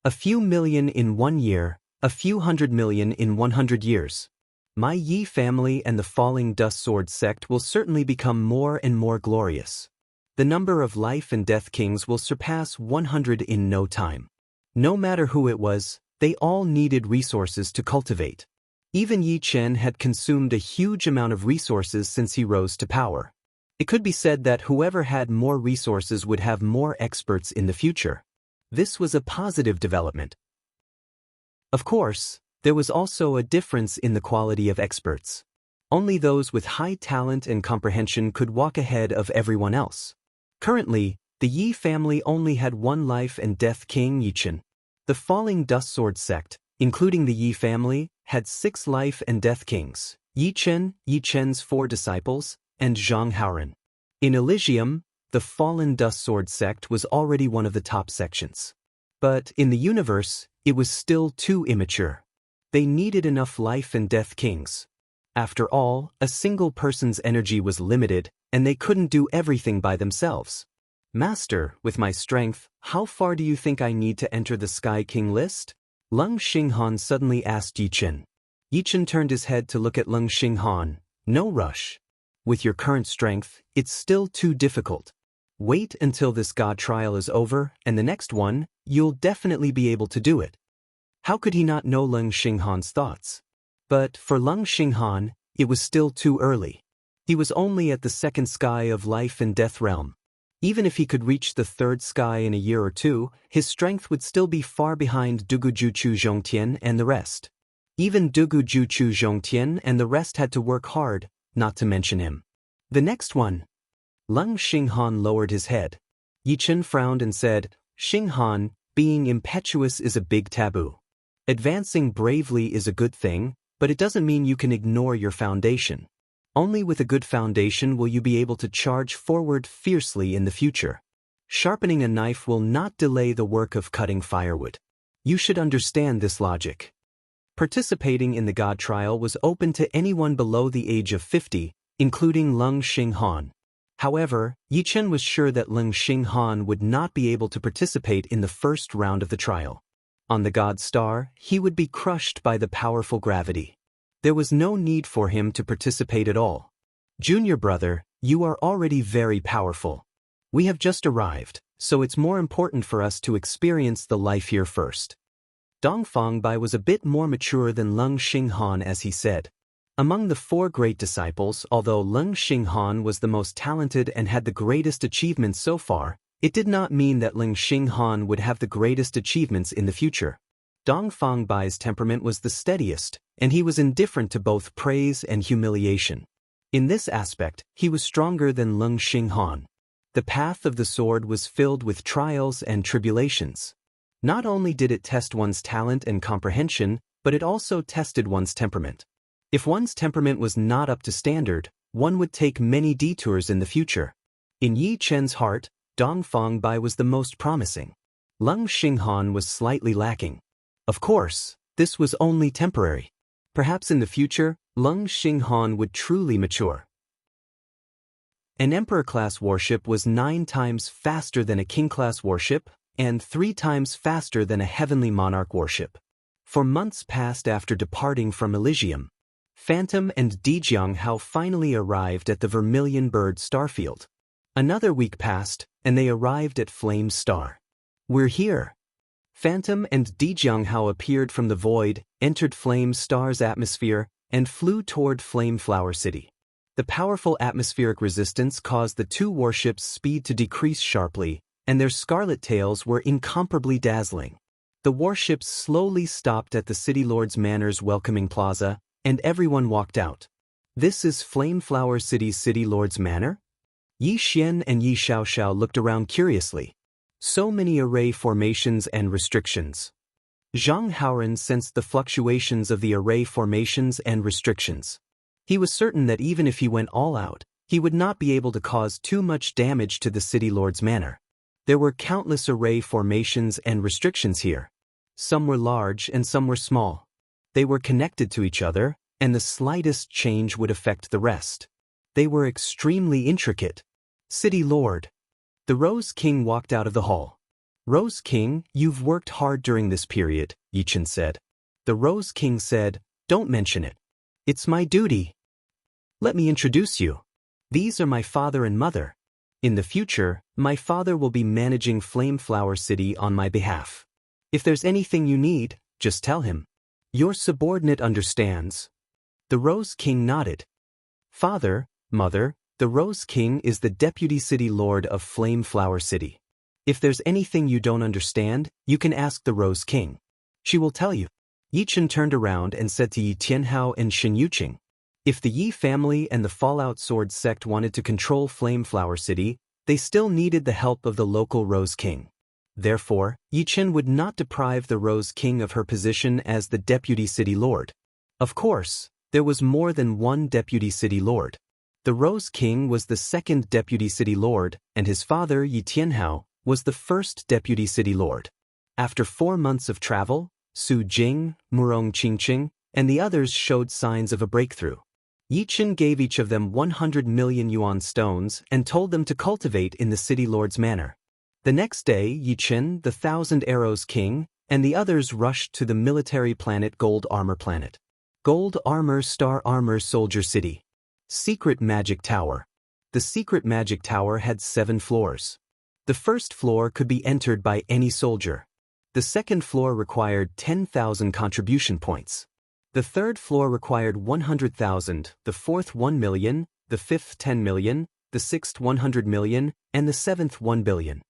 A few million in 1 year, a few 100 million in 100 years. My Yi family and the Falling Dust Sword sect will certainly become more and more glorious. The number of life and death kings will surpass 100 in no time. No matter who it was, they all needed resources to cultivate. Even Yi Chen had consumed a huge amount of resources since he rose to power. It could be said that whoever had more resources would have more experts in the future. This was a positive development. Of course, there was also a difference in the quality of experts. Only those with high talent and comprehension could walk ahead of everyone else. Currently, the Yi family only had one life and death king, Yichen. The Falling Dust Sword sect, including the Yi family, had 6 life and death kings: Yichen, Yichen's 4 disciples, and Zhang Haoren. In Elysium, the Fallen Dust Sword sect was already one of the top sections. But in the universe, it was still too immature. They needed enough life and death kings. After all, a single person's energy was limited, and they couldn't do everything by themselves. Master, with my strength, how far do you think I need to enter the Sky King list? Leng Xinghan suddenly asked Yichen. Yichen turned his head to look at Leng Xinghan. No rush. With your current strength, it's still too difficult. Wait until this god trial is over, and the next one, you'll definitely be able to do it. How could he not know Leng Xinghan's thoughts? But for Leng Xinghan, it was still too early. He was only at the 2nd sky of life and death realm. Even if he could reach the 3rd sky in a year or 2, his strength would still be far behind Dugu Juchu Zhongtian and the rest. Even Dugu Juchu Zhongtian and the rest had to work hard, not to mention him. The next one. Leng Xinghan lowered his head. Yichen frowned and said, Xinghan, being impetuous is a big taboo. Advancing bravely is a good thing, but it doesn't mean you can ignore your foundation. Only with a good foundation will you be able to charge forward fiercely in the future. Sharpening a knife will not delay the work of cutting firewood. You should understand this logic. Participating in the God trial was open to anyone below the age of 50, including Leng Xinghan. However, Yichen was sure that Leng Xinghan would not be able to participate in the first round of the trial. On the God star, he would be crushed by the powerful gravity. There was no need for him to participate at all. Junior brother, you are already very powerful. We have just arrived, so it's more important for us to experience the life here first. Dongfang Bai was a bit more mature than Leng Xinghan, as he said. Among the 4 great disciples, although Leng Xinghan was the most talented and had the greatest achievements so far, it did not mean that Leng Xinghan would have the greatest achievements in the future. Dongfang Bai's temperament was the steadiest, and he was indifferent to both praise and humiliation. In this aspect, he was stronger than Leng Xinghan. The path of the sword was filled with trials and tribulations. Not only did it test one's talent and comprehension, but it also tested one's temperament. If one's temperament was not up to standard, one would take many detours in the future. In Yi Chen's heart, Dongfang Bai was the most promising. Leng Xinghan was slightly lacking. Of course, this was only temporary. Perhaps in the future, Leng Xinghan would truly mature. An Emperor-class warship was 9 times faster than a King-class warship, and 3 times faster than a Heavenly Monarch warship. For months passed after departing from Elysium. Phantom and Dijianghao finally arrived at the Vermilion Bird starfield. Another week passed, and they arrived at Flame Star. We're here. Phantom and Dijianghao appeared from the void, entered Flame Star's atmosphere, and flew toward Flame Flower City. The powerful atmospheric resistance caused the 2 warships' speed to decrease sharply, and their scarlet tails were incomparably dazzling. The warships slowly stopped at the City Lord's Manor's welcoming plaza, and everyone walked out. This is Flameflower City's City Lord's Manor? Yi Xian and Yi Xiaoxiao looked around curiously. So many array formations and restrictions. Zhang Haoren sensed the fluctuations of the array formations and restrictions. He was certain that even if he went all out, he would not be able to cause too much damage to the City Lord's Manor. There were countless array formations and restrictions here. Some were large and some were small. They were connected to each other, and the slightest change would affect the rest. They were extremely intricate. City Lord. The Rose King walked out of the hall. Rose King, you've worked hard during this period, Yichen said. The Rose King said, don't mention it. It's my duty. Let me introduce you. These are my father and mother. In the future, my father will be managing Flameflower City on my behalf. If there's anything you need, just tell him. Your subordinate understands. The Rose King nodded. Father, mother, the Rose King is the Deputy City Lord of Flameflower City. If there's anything you don't understand, you can ask the Rose King. She will tell you. Yichen turned around and said to Yi Tianhao and Shen Yuqing, if the Yi family and the Fallout Sword sect wanted to control Flameflower City, they still needed the help of the local Rose King. Therefore, Yichen would not deprive the Rose King of her position as the Deputy City Lord. Of course, there was more than one Deputy City Lord. The Rose King was the second Deputy City Lord, and his father, Yi Tianhao, was the first Deputy City Lord. After 4 months of travel, Su Jing, Murong Qingqing, and the others showed signs of a breakthrough. Yichen gave each of them 100 million yuan stones and told them to cultivate in the City Lord's Manor. The next day, Yichen, the Thousand Arrows King, and the others rushed to the military planet Gold Armor Planet. Gold Armor Star Armor Soldier City. Secret Magic Tower. The Secret Magic Tower had 7 floors. The first floor could be entered by any soldier. The second floor required 10,000 contribution points. The third floor required 100,000, the fourth 1 million, the fifth 10 million, the sixth 100 million, and the seventh 1 billion.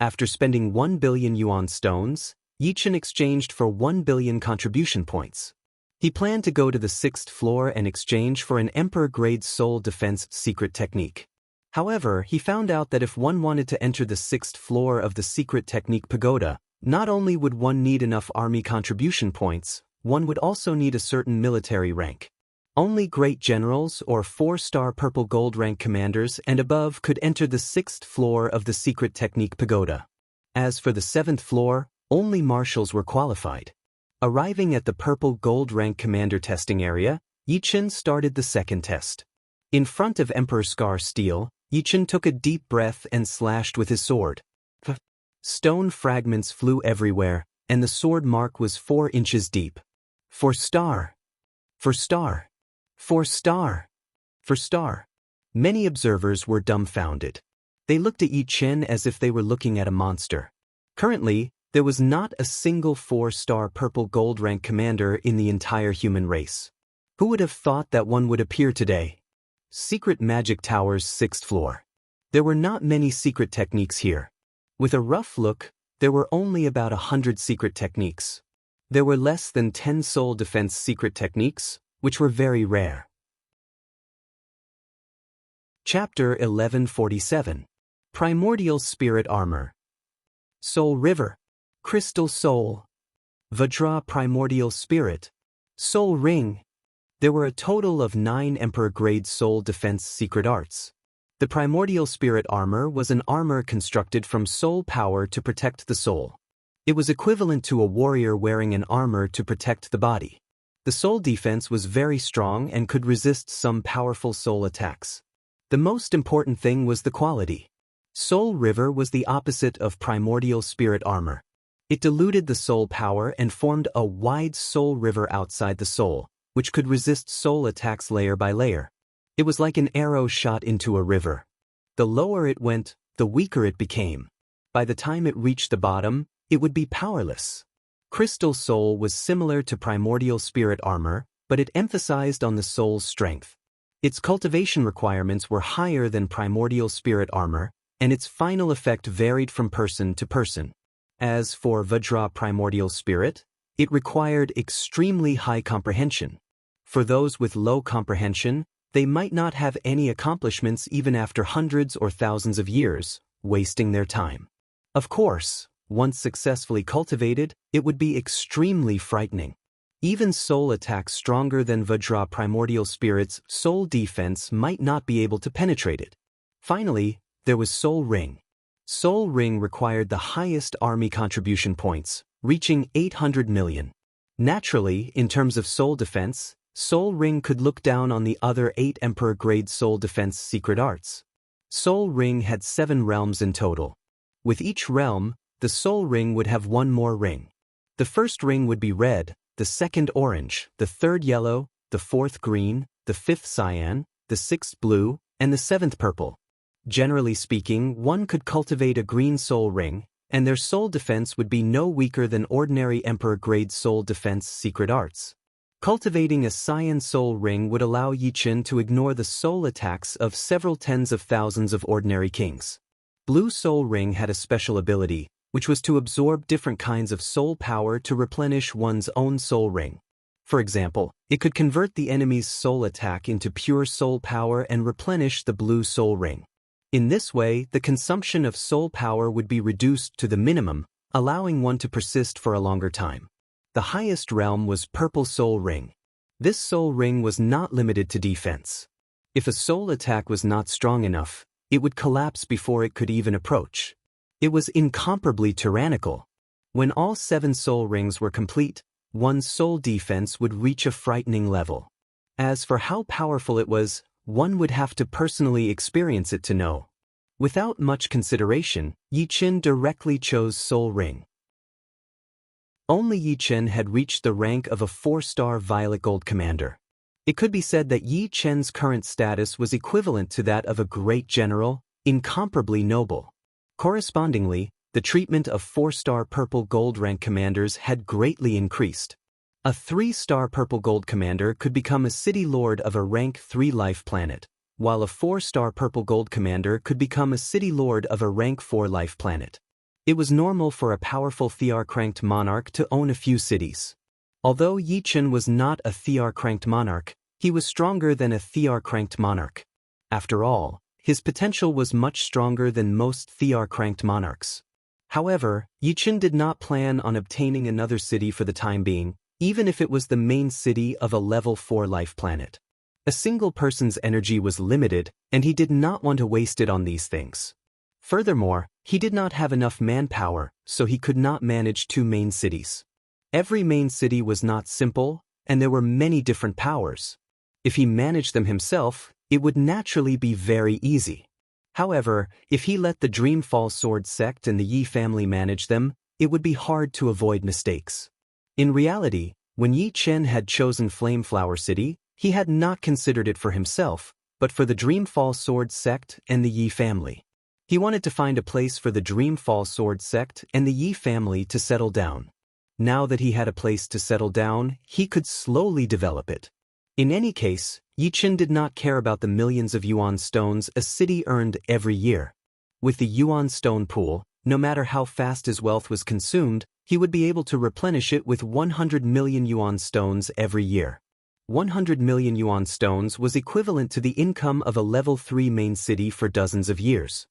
After spending 1 billion yuan stones, Yichen exchanged for 1 billion contribution points. He planned to go to the 6th floor and exchange for an Emperor-grade Soul Defense secret technique. However, he found out that if one wanted to enter the 6th floor of the Secret Technique Pagoda, not only would one need enough army contribution points, one would also need a certain military rank. Only great generals or 4-star purple gold rank commanders and above could enter the 6th floor of the Secret Technique Pagoda. As for the 7th floor, only marshals were qualified. Arriving at the purple gold rank commander testing area, Yichen started the second test. In front of Emperor Scar Steel, Yichen took a deep breath and slashed with his sword. Stone fragments flew everywhere, and the sword mark was 4 inches deep. For star. For star. For star. For star. Many observers were dumbfounded. They looked at Yichen as if they were looking at a monster. Currently, there was not a single 4-star purple gold rank commander in the entire human race. Who would have thought that one would appear today? Secret Magic Tower's 6th floor. There were not many secret techniques here. With a rough look, there were only about 100 secret techniques. There were less than 10 soul defense secret techniques, which were very rare. Chapter 1147. Primordial Spirit Armor. Soul River. Crystal Soul. Vajra Primordial Spirit. Soul Ring. There were a total of 9 Emperor-grade soul defense secret arts. The Primordial Spirit Armor was an armor constructed from soul power to protect the soul. It was equivalent to a warrior wearing an armor to protect the body. The soul defense was very strong and could resist some powerful soul attacks. The most important thing was the quality. Soul River was the opposite of Primordial Spirit Armor. It diluted the soul power and formed a wide soul river outside the soul, which could resist soul attacks layer by layer. It was like an arrow shot into a river. The lower it went, the weaker it became. By the time it reached the bottom, it would be powerless. Crystal Soul was similar to Primordial Spirit Armor, but it emphasized on the soul's strength. Its cultivation requirements were higher than Primordial Spirit Armor, and its final effect varied from person to person. As for Vajra primordial spirit, it required extremely high comprehension. For those with low comprehension, they might not have any accomplishments even after hundreds or thousands of years, wasting their time. Of course, once successfully cultivated, it would be extremely frightening. Even soul attacks stronger than Vajra primordial spirit's soul defense might not be able to penetrate it. Finally, there was Soul Ring. Soul Ring required the highest army contribution points, reaching 800 million. Naturally, in terms of soul defense, Soul Ring could look down on the other 8 Emperor-grade soul defense secret arts. Soul Ring had 7 realms in total. With each realm, the Soul Ring would have 1 more ring. The first ring would be red, the second orange, the third yellow, the fourth green, the fifth cyan, the sixth blue, and the seventh purple. Generally speaking, one could cultivate a green soul ring, and their soul defense would be no weaker than ordinary Emperor-grade soul defense secret arts. Cultivating a cyan soul ring would allow Yichen to ignore the soul attacks of several tens of thousands of ordinary kings. Blue soul ring had a special ability, which was to absorb different kinds of soul power to replenish one's own soul ring. For example, it could convert the enemy's soul attack into pure soul power and replenish the blue soul ring. In this way, the consumption of soul power would be reduced to the minimum, allowing one to persist for a longer time. The highest realm was Purple Soul Ring. This soul ring was not limited to defense. If a soul attack was not strong enough, it would collapse before it could even approach. It was incomparably tyrannical. When all 7 soul rings were complete, one's soul defense would reach a frightening level. As for how powerful it was, one would have to personally experience it to know. Without much consideration, Yichen directly chose Soul Ring. Only Yichen had reached the rank of a 4-star Violet Gold Commander. It could be said that Yichen's current status was equivalent to that of a great general, incomparably noble. Correspondingly, the treatment of 4-star Purple Gold rank commanders had greatly increased. A 3-star Purple Gold Commander could become a City Lord of a rank 3 life planet, while a 4-star Purple Gold Commander could become a City Lord of a rank 4 life planet. It was normal for a powerful Thearch-ranked monarch to own a few cities. Although Yichen was not a Thearch-ranked monarch, he was stronger than a Thearch-ranked monarch. After all, his potential was much stronger than most Thearch-ranked monarchs. However, Yichen did not plan on obtaining another city for the time being, even if it was the main city of a level 4 life planet. A single person's energy was limited, and he did not want to waste it on these things. Furthermore, he did not have enough manpower, so he could not manage 2 main cities. Every main city was not simple, and there were many different powers. If he managed them himself, it would naturally be very easy. However, if he let the Dreamfall Sword sect and the Yi family manage them, it would be hard to avoid mistakes. In reality, when Yichen had chosen Flameflower City, he had not considered it for himself, but for the Dreamfall Sword sect and the Yi family. He wanted to find a place for the Dreamfall Sword sect and the Yi family to settle down. Now that he had a place to settle down, he could slowly develop it. In any case, Yichen did not care about the millions of yuan stones a city earned every year. With the yuan stone pool, no matter how fast his wealth was consumed, he would be able to replenish it with 100 million yuan stones every year. 100 million yuan stones was equivalent to the income of a level 3 main city for dozens of years.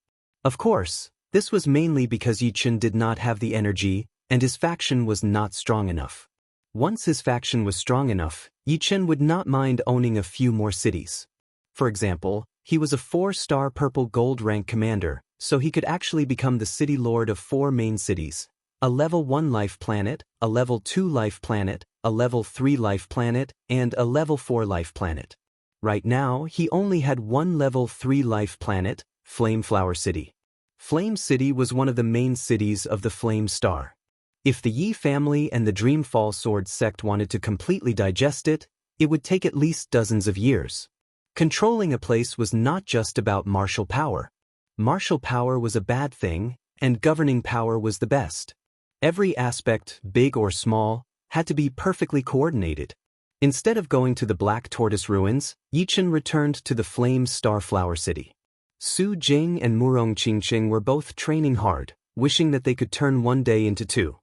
Of course, this was mainly because Yichen did not have the energy, and his faction was not strong enough. Once his faction was strong enough, Yichen would not mind owning a few more cities. For example, he was a 4-star Purple Gold rank commander, so he could actually become the City Lord of 4 main cities: a level 1 life planet, a level 2 life planet, a level 3 life planet, and a level 4 life planet. Right now, he only had 1 level 3 life planet, Flameflower City. Flame City was one of the main cities of the Flame Star. If the Yi family and the Dreamfall Sword sect wanted to completely digest it, it would take at least dozens of years. Controlling a place was not just about martial power. Martial power was a bad thing, and governing power was the best. Every aspect, big or small, had to be perfectly coordinated. Instead of going to the Black Tortoise Ruins, Yichen returned to the Flame Starflower City. Su Jing and Murong Qingqing were both training hard, wishing that they could turn one day into two.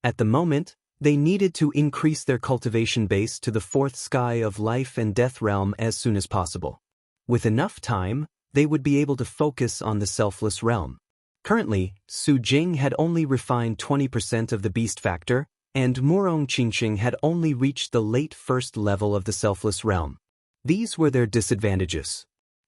At the moment, they needed to increase their cultivation base to the fourth sky of life and death realm as soon as possible. With enough time, they would be able to focus on the selfless realm. Currently, Su Jing had only refined 20% of the beast factor, and Murong Qingqing had only reached the late first level of the selfless realm. These were their disadvantages.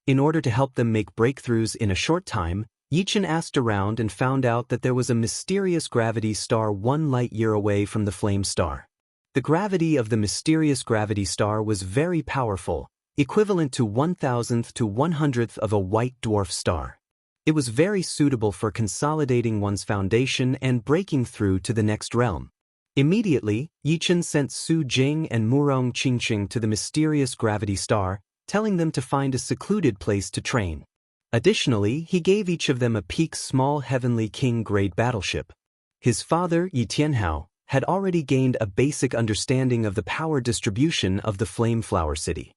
In order to help them make breakthroughs in a short time, Yichen asked around and found out that there was a mysterious gravity star 1 light-year away from the flame star. The gravity of the mysterious gravity star was very powerful, equivalent to 1,000th to 100th of a white dwarf star. It was very suitable for consolidating one's foundation and breaking through to the next realm. Immediately, Yichen sent Su Jing and Murong Qingqing to the mysterious gravity star, telling them to find a secluded place to train. Additionally, he gave each of them a peak small Heavenly King-grade battleship. His father, Yi Tianhao, had already gained a basic understanding of the power distribution of the Flame Flower City.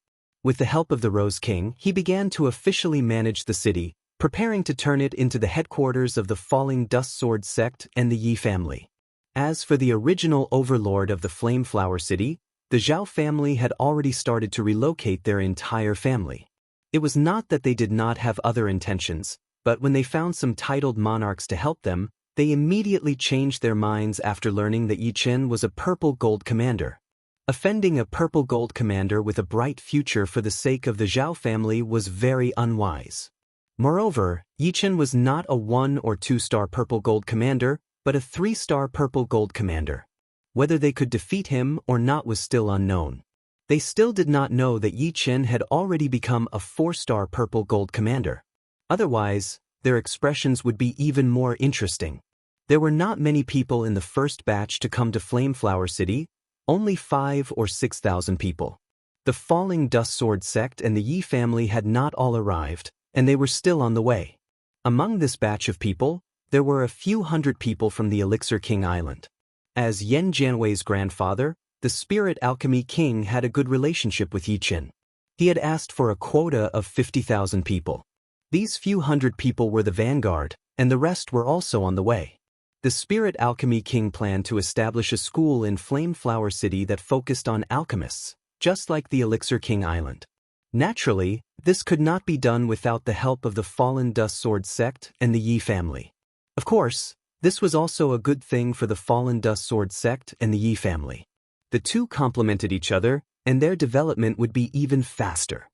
With the help of the Rose King, he began to officially manage the city, preparing to turn it into the headquarters of the Falling Dust Sword sect and the Yi family. As for the original overlord of the Flame Flower City, the Zhao family had already started to relocate their entire family. It was not that they did not have other intentions, but when they found some titled monarchs to help them, they immediately changed their minds after learning that Yi Chen was a purple gold commander. Offending a purple gold commander with a bright future for the sake of the Zhao family was very unwise. Moreover, Yi Chen was not a 1 or 2-star purple gold commander, but a 3-star purple gold commander. Whether they could defeat him or not was still unknown. They still did not know that Yi Chen had already become a 4-star purple gold commander. Otherwise, their expressions would be even more interesting. There were not many people in the first batch to come to Flame Flower City, only 5 or 6,000 people. The Falling Dust Sword sect and the Yi family had not all arrived, and they were still on the way. Among this batch of people, there were a few hundred people from the Elixir King Island. As Yan Jianwei's grandfather, the Spirit Alchemy King had a good relationship with Yi Chen. He had asked for a quota of 50,000 people. These few hundred people were the vanguard, and the rest were also on the way. The Spirit Alchemy King planned to establish a school in Flame Flower City that focused on alchemists, just like the Elixir King Island. Naturally, this could not be done without the help of the Fallen Dust Sword sect and the Yi family. Of course, this was also a good thing for the Fallen Dust Sword sect and the Yi family. The two complemented each other, and their development would be even faster.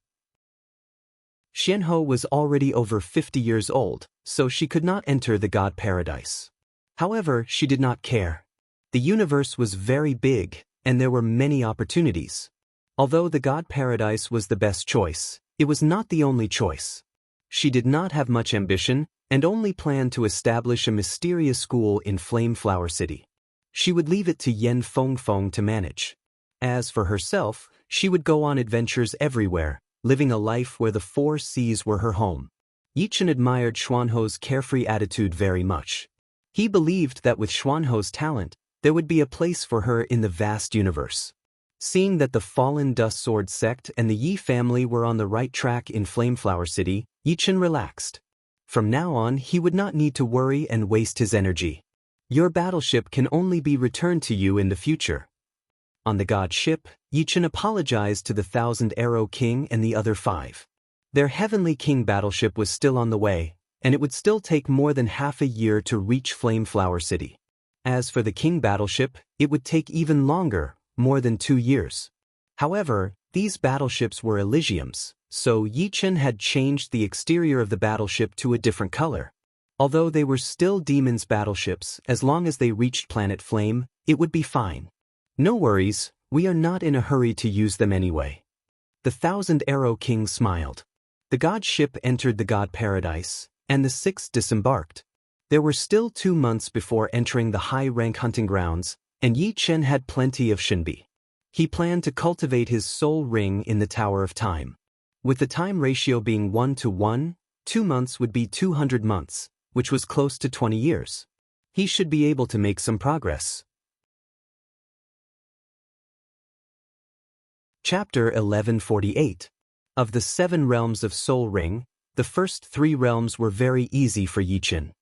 Xianhou was already over 50 years old, so she could not enter the God Paradise. However, she did not care. The universe was very big, and there were many opportunities. Although the God Paradise was the best choice, it was not the only choice. She did not have much ambition, and only planned to establish a mysterious school in Flame Flower City. She would leave it to Yan Fengfeng to manage. As for herself, she would go on adventures everywhere, living a life where the 4 seas were her home. Yi Chen admired Xuanhou's carefree attitude very much. He believed that with Xuanhou's talent, there would be a place for her in the vast universe. Seeing that the Fallen Dust Sword sect and the Yi family were on the right track in Flame Flower City, Yi Chen relaxed. From now on, he would not need to worry and waste his energy. Your battleship can only be returned to you in the future. On the god ship, Yi Chen apologized to the 1,000 Arrow King and the other 5. Their Heavenly King battleship was still on the way, and it would still take more than half a year to reach Flame Flower City. As for the King battleship, it would take even longer, more than 2 years. However, these battleships were Elysiums, so Yi Chen had changed the exterior of the battleship to a different color. Although they were still Demon's battleships, as long as they reached Planet Flame, it would be fine. No worries, we are not in a hurry to use them anyway. The 1,000 Arrow King smiled. The god ship entered the God Paradise, and the 6 disembarked. There were still 2 months before entering the high-rank hunting grounds, and Yi Chen had plenty of Shinbi. He planned to cultivate his soul ring in the Tower of Time. With the time ratio being 1:1, 2 months would be 200 months, which was close to 20 years. He should be able to make some progress. Chapter 1148. Of the 7 realms of Soul Ring, the first 3 realms were very easy for Yi Chen.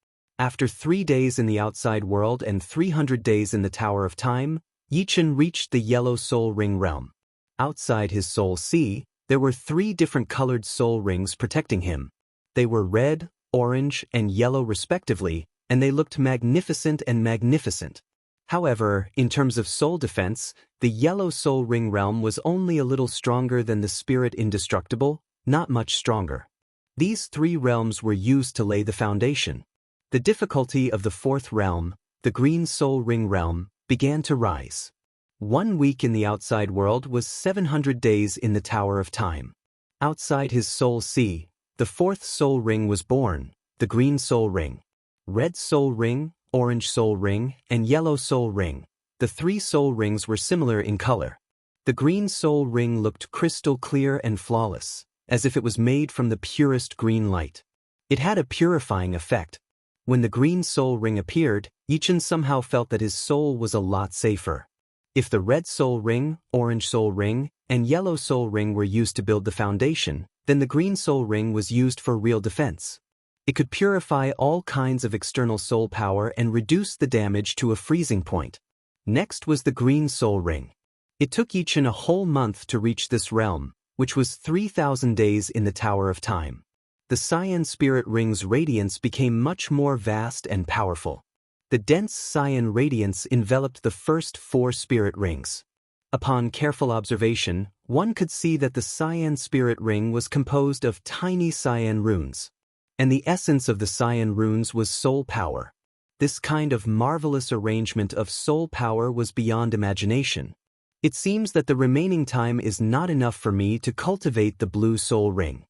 After 3 days in the outside world and 300 days in the Tower of Time, Yichen reached the yellow soul ring realm. Outside his soul sea, there were 3 different colored soul rings protecting him. They were red, orange, and yellow respectively, and they looked magnificent and magnificent. However, in terms of soul defense, the yellow soul ring realm was only a little stronger than the spirit indestructible, not much stronger. These 3 realms were used to lay the foundation. The difficulty of the 4th realm, the green soul ring realm, began to rise. 1 week in the outside world was 700 days in the Tower of Time. Outside his soul sea, the 4th soul ring was born, the green soul ring. Red soul ring, orange soul ring, and yellow soul ring. The 3 soul rings were similar in color. The green soul ring looked crystal clear and flawless, as if it was made from the purest green light. It had a purifying effect. When the green soul ring appeared, Yichen somehow felt that his soul was a lot safer. If the red soul ring, orange soul ring, and yellow soul ring were used to build the foundation, then the green soul ring was used for real defense. It could purify all kinds of external soul power and reduce the damage to a freezing point. Next was the green soul ring. It took Yichen a whole month to reach this realm, which was 3,000 days in the Tower of Time. The cyan spirit ring's radiance became much more vast and powerful. The dense cyan radiance enveloped the first 4 spirit rings. Upon careful observation, one could see that the cyan spirit ring was composed of tiny cyan runes. And the essence of the cyan runes was soul power. This kind of marvelous arrangement of soul power was beyond imagination. It seems that the remaining time is not enough for me to cultivate the blue soul ring.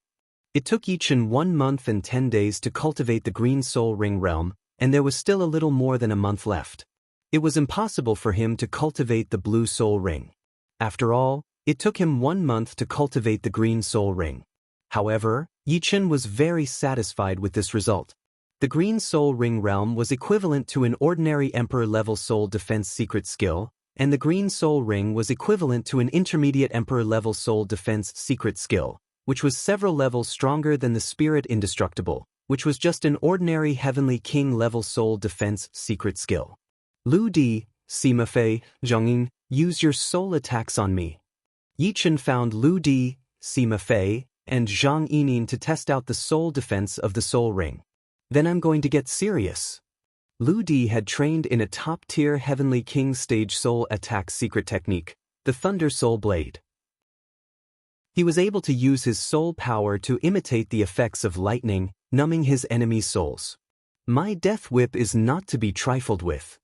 It took Yichen 1 month and 10 days to cultivate the green soul ring realm, and there was still a little more than a month left. It was impossible for him to cultivate the blue soul ring. After all, it took him 1 month to cultivate the green soul ring. However, Yichen was very satisfied with this result. The green soul ring realm was equivalent to an ordinary emperor-level soul defense secret skill, and the green soul ring was equivalent to an intermediate emperor-level soul defense secret skill, which was several levels stronger than the spirit indestructible, which was just an ordinary heavenly king-level soul defense secret skill. Lu Di, Sima Fei, Zhongying, use your soul attacks on me. Yichen found Lu Di, Sima Fei, and Zhang Yining to test out the soul defense of the soul ring. Then I'm going to get serious. Lu Di had trained in a top-tier Heavenly King stage soul attack secret technique, the Thunder Soul Blade. He was able to use his soul power to imitate the effects of lightning, numbing his enemies' souls. My death whip is not to be trifled with.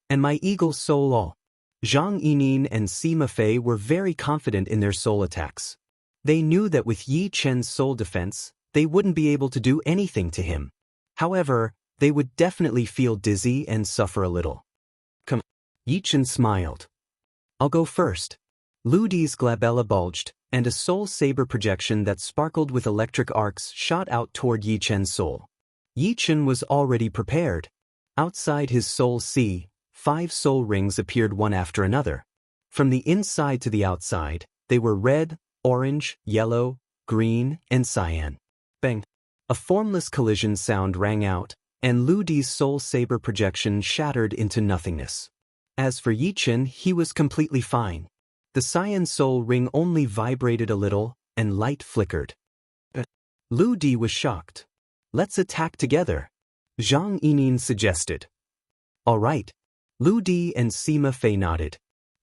And my eagle soul all. Zhang Yining and Sima Fei were very confident in their soul attacks. They knew that with Yi Chen's soul defense, they wouldn't be able to do anything to him. However, they would definitely feel dizzy and suffer a little. Come. Yi Chen smiled. I'll go first. Lu Di's glabella bulged, and a soul saber projection that sparkled with electric arcs shot out toward Yi Chen's soul. Yi Chen was already prepared. Outside his soul sea, 5 soul rings appeared one after another. From the inside to the outside, they were red, orange, yellow, green, and cyan. Bang! A formless collision sound rang out, and Lu Di's soul saber projection shattered into nothingness. As for Yi Chen, he was completely fine. The cyan soul ring only vibrated a little, and light flickered. Lu Di was shocked. Let's attack together, Zhang Yining suggested. All right. Lu Di and Sima Fei nodded.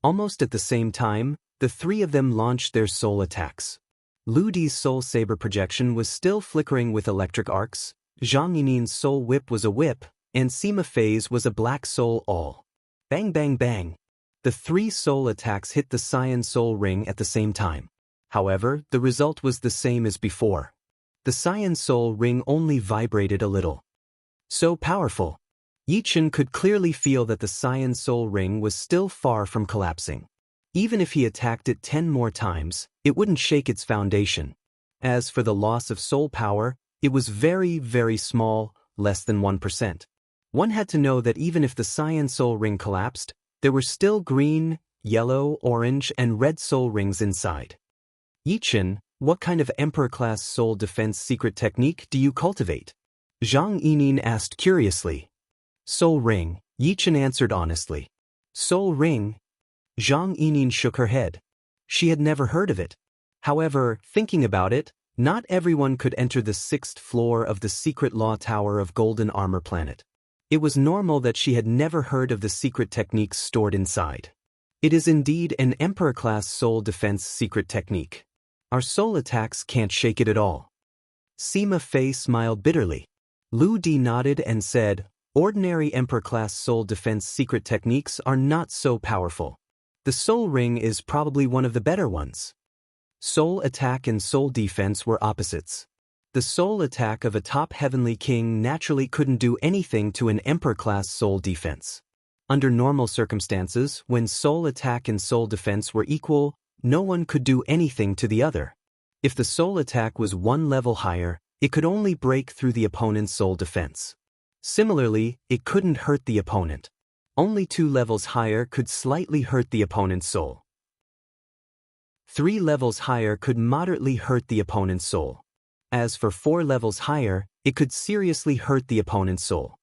Almost at the same time, the 3 of them launched their soul attacks. Lu Di's soul saber projection was still flickering with electric arcs, Zhang Yining's soul whip was a whip, and Sima Fei's was a black soul all. Bang bang bang. The 3 soul attacks hit the cyan soul ring at the same time. However, the result was the same as before. The cyan soul ring only vibrated a little. So powerful. Yi Chen could clearly feel that the cyan soul ring was still far from collapsing. Even if he attacked it 10 more times, it wouldn't shake its foundation. As for the loss of soul power, it was very, very small, less than 1%. One had to know that even if the cyan soul ring collapsed, there were still green, yellow, orange, and red soul rings inside. Yi Chen, what kind of Emperor-class soul defense secret technique do you cultivate? Zhang Yining asked curiously. Soul Ring, Yichen answered honestly. Soul Ring? Zhang Yining shook her head. She had never heard of it. However, thinking about it, not everyone could enter the 6th floor of the secret law tower of Golden Armor Planet. It was normal that she had never heard of the secret techniques stored inside. It is indeed an Emperor-class soul defense secret technique. Our soul attacks can't shake it at all. Sima Fei smiled bitterly. Lu Di nodded and said, ordinary Emperor-class soul defense secret techniques are not so powerful. The Soul Ring is probably one of the better ones. Soul attack and soul defense were opposites. The soul attack of a top heavenly king naturally couldn't do anything to an Emperor-class soul defense. Under normal circumstances, when soul attack and soul defense were equal, no one could do anything to the other. If the soul attack was one level higher, it could only break through the opponent's soul defense. Similarly, it couldn't hurt the opponent. Only 2 levels higher could slightly hurt the opponent's soul. 3 levels higher could moderately hurt the opponent's soul. As for 4 levels higher, it could seriously hurt the opponent's soul.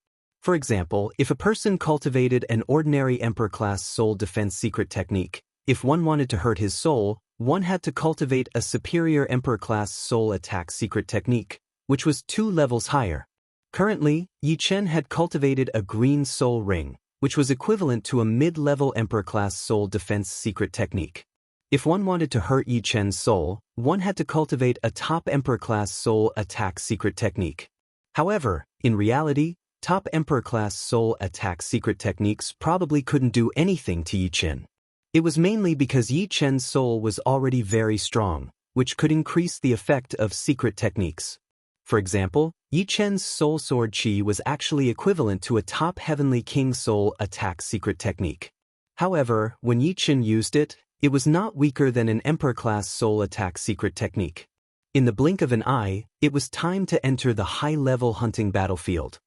For example, if a person cultivated an ordinary Emperor-class soul defense secret technique, if one wanted to hurt his soul, one had to cultivate a superior Emperor-class soul attack secret technique, which was 2 levels higher. Currently, Yi Chen had cultivated a green soul ring, which was equivalent to a mid-level Emperor-class soul defense secret technique. If one wanted to hurt Yi Chen's soul, one had to cultivate a top Emperor-class soul attack secret technique. However, in reality, top Emperor-class soul attack secret techniques probably couldn't do anything to Yi Chen. It was mainly because Yi Chen's soul was already very strong, which could increase the effect of secret techniques. For example, Yi Chen's soul sword chi was actually equivalent to a top heavenly king soul attack secret technique. However, when Yi Chen used it, it was not weaker than an Emperor-class soul attack secret technique. In the blink of an eye, it was time to enter the high-level hunting battlefield.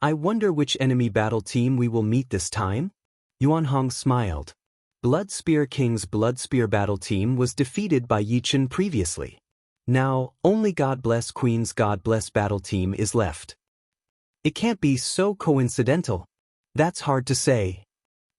I wonder which enemy battle team we will meet this time? Yuan Hong smiled. Blood Spear King's Blood Spear battle team was defeated by Yi Chen previously. Now, only God Bless Queen's God Bless battle team is left. It can't be so coincidental. That's hard to say.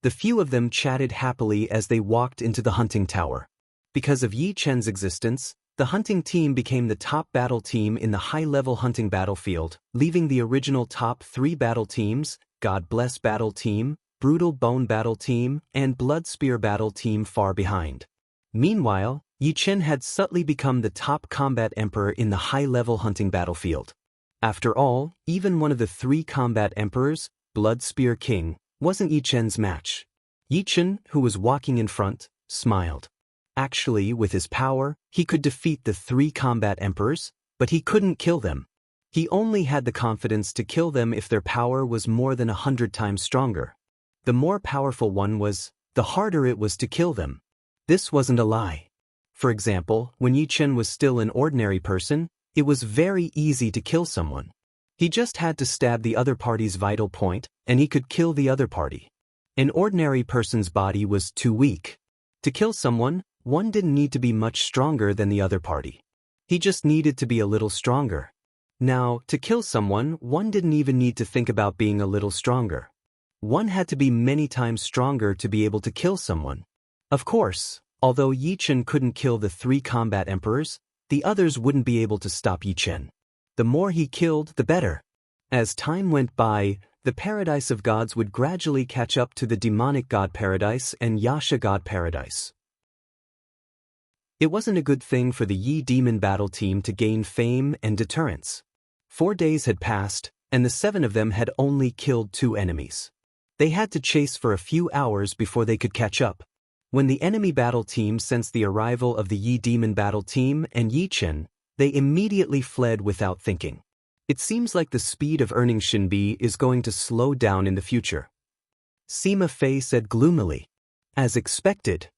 The few of them chatted happily as they walked into the hunting tower. Because of Yi Chen's existence, the hunting team became the top battle team in the high-level hunting battlefield, leaving the original top 3 battle teams, God Bless Battle Team, Brutal Bone Battle Team, and Blood Spear Battle Team far behind. Meanwhile, Yi Chen had subtly become the top combat emperor in the high-level hunting battlefield. After all, even one of the 3 combat emperors, Blood Spear King, wasn't Yi Chen's match. Yi Chen, who was walking in front, smiled. Actually, with his power, he could defeat the 3 combat emperors, but he couldn't kill them. He only had the confidence to kill them if their power was more than 100 times stronger. The more powerful one was, the harder it was to kill them. This wasn't a lie. For example, when Yi Chen was still an ordinary person, it was very easy to kill someone. He just had to stab the other party's vital point, and he could kill the other party. An ordinary person's body was too weak. To kill someone, one didn't need to be much stronger than the other party. He just needed to be a little stronger. Now, to kill someone, one didn't even need to think about being a little stronger. One had to be many times stronger to be able to kill someone. Of course, although Yi Chen couldn't kill the 3 combat emperors, the others wouldn't be able to stop Yi Chen. The more he killed, the better. As time went by, the Paradise of Gods would gradually catch up to the Demonic God Paradise and Yasha God Paradise. It wasn't a good thing for the Yi Demon Battle Team to gain fame and deterrence. 4 days had passed, and the 7 of them had only killed 2 enemies. They had to chase for a few hours before they could catch up. When the enemy battle team sensed the arrival of the Yi Demon Battle Team and Yi Chen, they immediately fled without thinking. It seems like the speed of earning Shinbi is going to slow down in the future. Sima Fei said gloomily. As expected.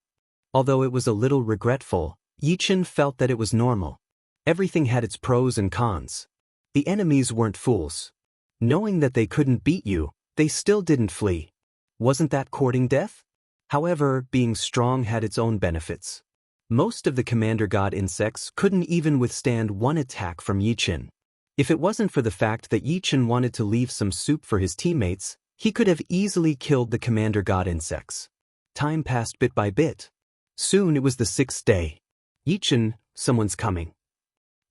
Although it was a little regretful, Yi Chen felt that it was normal. Everything had its pros and cons. The enemies weren't fools. Knowing that they couldn't beat you, they still didn't flee. Wasn't that courting death? However, being strong had its own benefits. Most of the Commander God insects couldn't even withstand one attack from Yi Chen. If it wasn't for the fact that Yichen wanted to leave some soup for his teammates, he could have easily killed the commander god insects. Time passed bit by bit. Soon it was the 6th day. Yichen, someone's coming.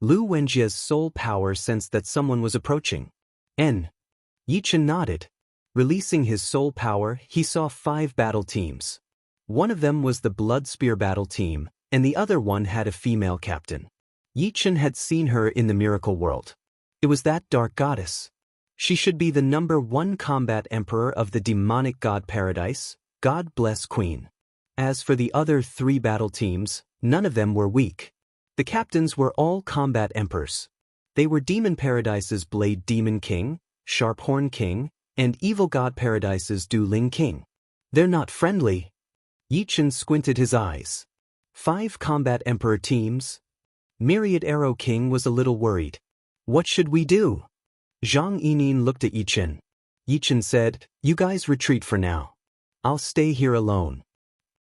Lu Wenjie's soul power sensed that someone was approaching. Yichen nodded. Releasing his soul power, he saw 5 battle teams. One of them was the Blood Spear battle team, and the other one had a female captain. Yichen had seen her in the miracle world. It was that dark goddess. She should be the #1 combat emperor of the demonic god paradise, God bless Queen. As for the other 3 battle teams, none of them were weak. The captains were all combat emperors. They were Demon Paradise's Blade Demon King, Sharp-Horn King, and Evil God Paradise's Du-Ling King. They're not friendly. Yichen squinted his eyes. 5 combat emperor teams? Myriad Arrow King was a little worried. What should we do? Zhang Yining looked at Yichen. Yichen said, "You guys retreat for now. I'll stay here alone."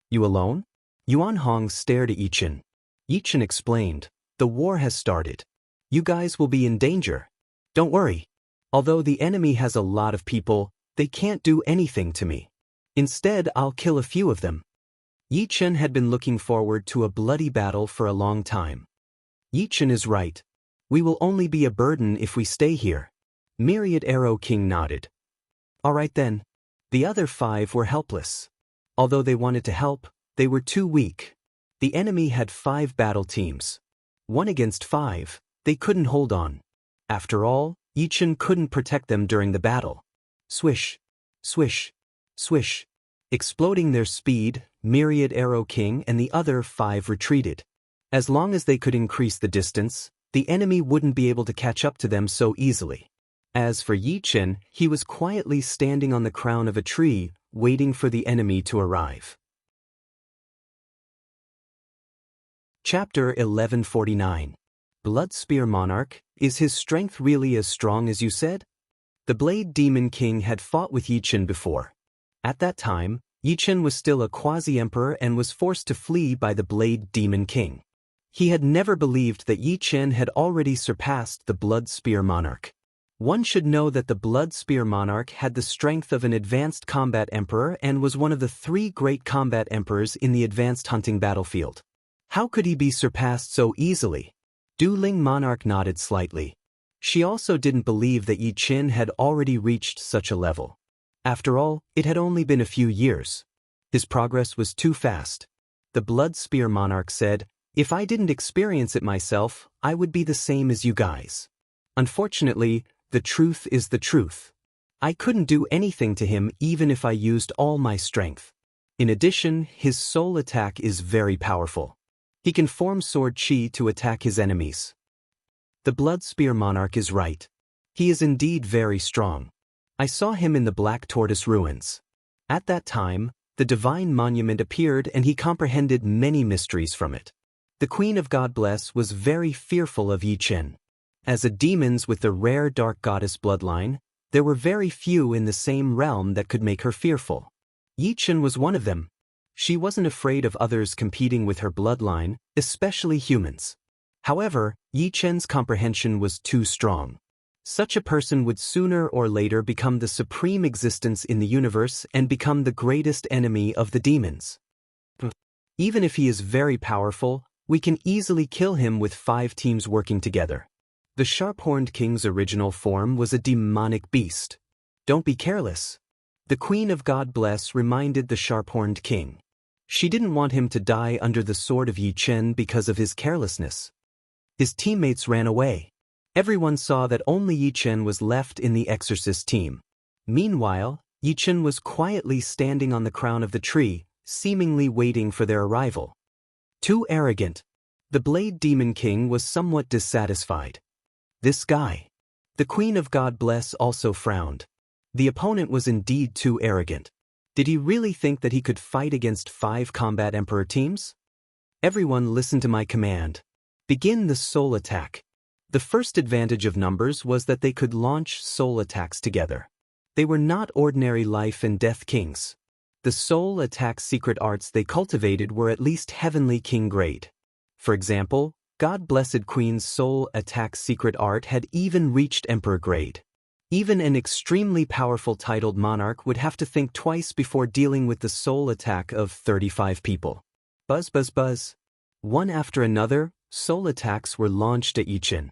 You alone? Yuan Hong stared at Yichen. Yichen explained, "The war has started. You guys will be in danger. Don't worry. Although the enemy has a lot of people, they can't do anything to me. Instead, I'll kill a few of them." Yichen had been looking forward to a bloody battle for a long time. Yichen is right. We will only be a burden if we stay here. Myriad Arrow King nodded. All right then. The other 5 were helpless. Although they wanted to help, they were too weak. The enemy had 5 battle teams. 1 against 5, they couldn't hold on. After all, Yichen couldn't protect them during the battle. Swish, swish, swish. Exploding their speed, Myriad Arrow King and the other 5 retreated. As long as they could increase the distance, the enemy wouldn't be able to catch up to them so easily. As for Yichen, he was quietly standing on the crown of a tree, waiting for the enemy to arrive. Chapter 1149. Blood Spear Monarch, is his strength really as strong as you said? The Blade Demon King had fought with Yichen before. At that time, Yichen was still a quasi-emperor and was forced to flee by the Blade Demon King. He had never believed that Yichen had already surpassed the Blood Spear Monarch. One should know that the Blood Spear Monarch had the strength of an advanced combat emperor and was one of the 3 great combat emperors in the advanced hunting battlefield. How could he be surpassed so easily? Du-Ling Monarch nodded slightly. She also didn't believe that Yichen had already reached such a level. After all, it had only been a few years. His progress was too fast. The Blood Spear Monarch said, "If I didn't experience it myself, I would be the same as you guys. Unfortunately, the truth is the truth. I couldn't do anything to him even if I used all my strength. In addition, his soul attack is very powerful. He can form sword chi to attack his enemies." The Blood Spear Monarch is right. He is indeed very strong. I saw him in the Black Tortoise ruins. At that time, the Divine Monument appeared and he comprehended many mysteries from it. The Queen of God Bless was very fearful of Yichen. As a demons with the rare dark goddess bloodline, there were very few in the same realm that could make her fearful. Yichen was one of them. She wasn't afraid of others competing with her bloodline, especially humans. However, Yichen's comprehension was too strong. Such a person would sooner or later become the supreme existence in the universe and become the greatest enemy of the demons. Even if he is very powerful, we can easily kill him with 5 teams working together. The Sharp-Horned King's original form was a demonic beast. Don't be careless. The Queen of God Bless reminded the Sharp-Horned King. She didn't want him to die under the sword of Yichen because of his carelessness. His teammates ran away. Everyone saw that only Yichen was left in the exorcist team. Meanwhile, Yichen was quietly standing on the crown of the tree, seemingly waiting for their arrival. Too arrogant. The Blade Demon King was somewhat dissatisfied. This guy. The Queen of God Bless also frowned. The opponent was indeed too arrogant. Did he really think that he could fight against 5 combat emperor teams? Everyone listen to my command. Begin the soul attack. The first advantage of numbers was that they could launch soul attacks together. They were not ordinary life and death kings. The soul attack secret arts they cultivated were at least heavenly king grade. For example, God-blessed Queen's soul attack secret art had even reached Emperor grade. Even an extremely powerful titled monarch would have to think twice before dealing with the soul attack of 35 people. Buzz buzz buzz. One after another, soul attacks were launched at Yichen.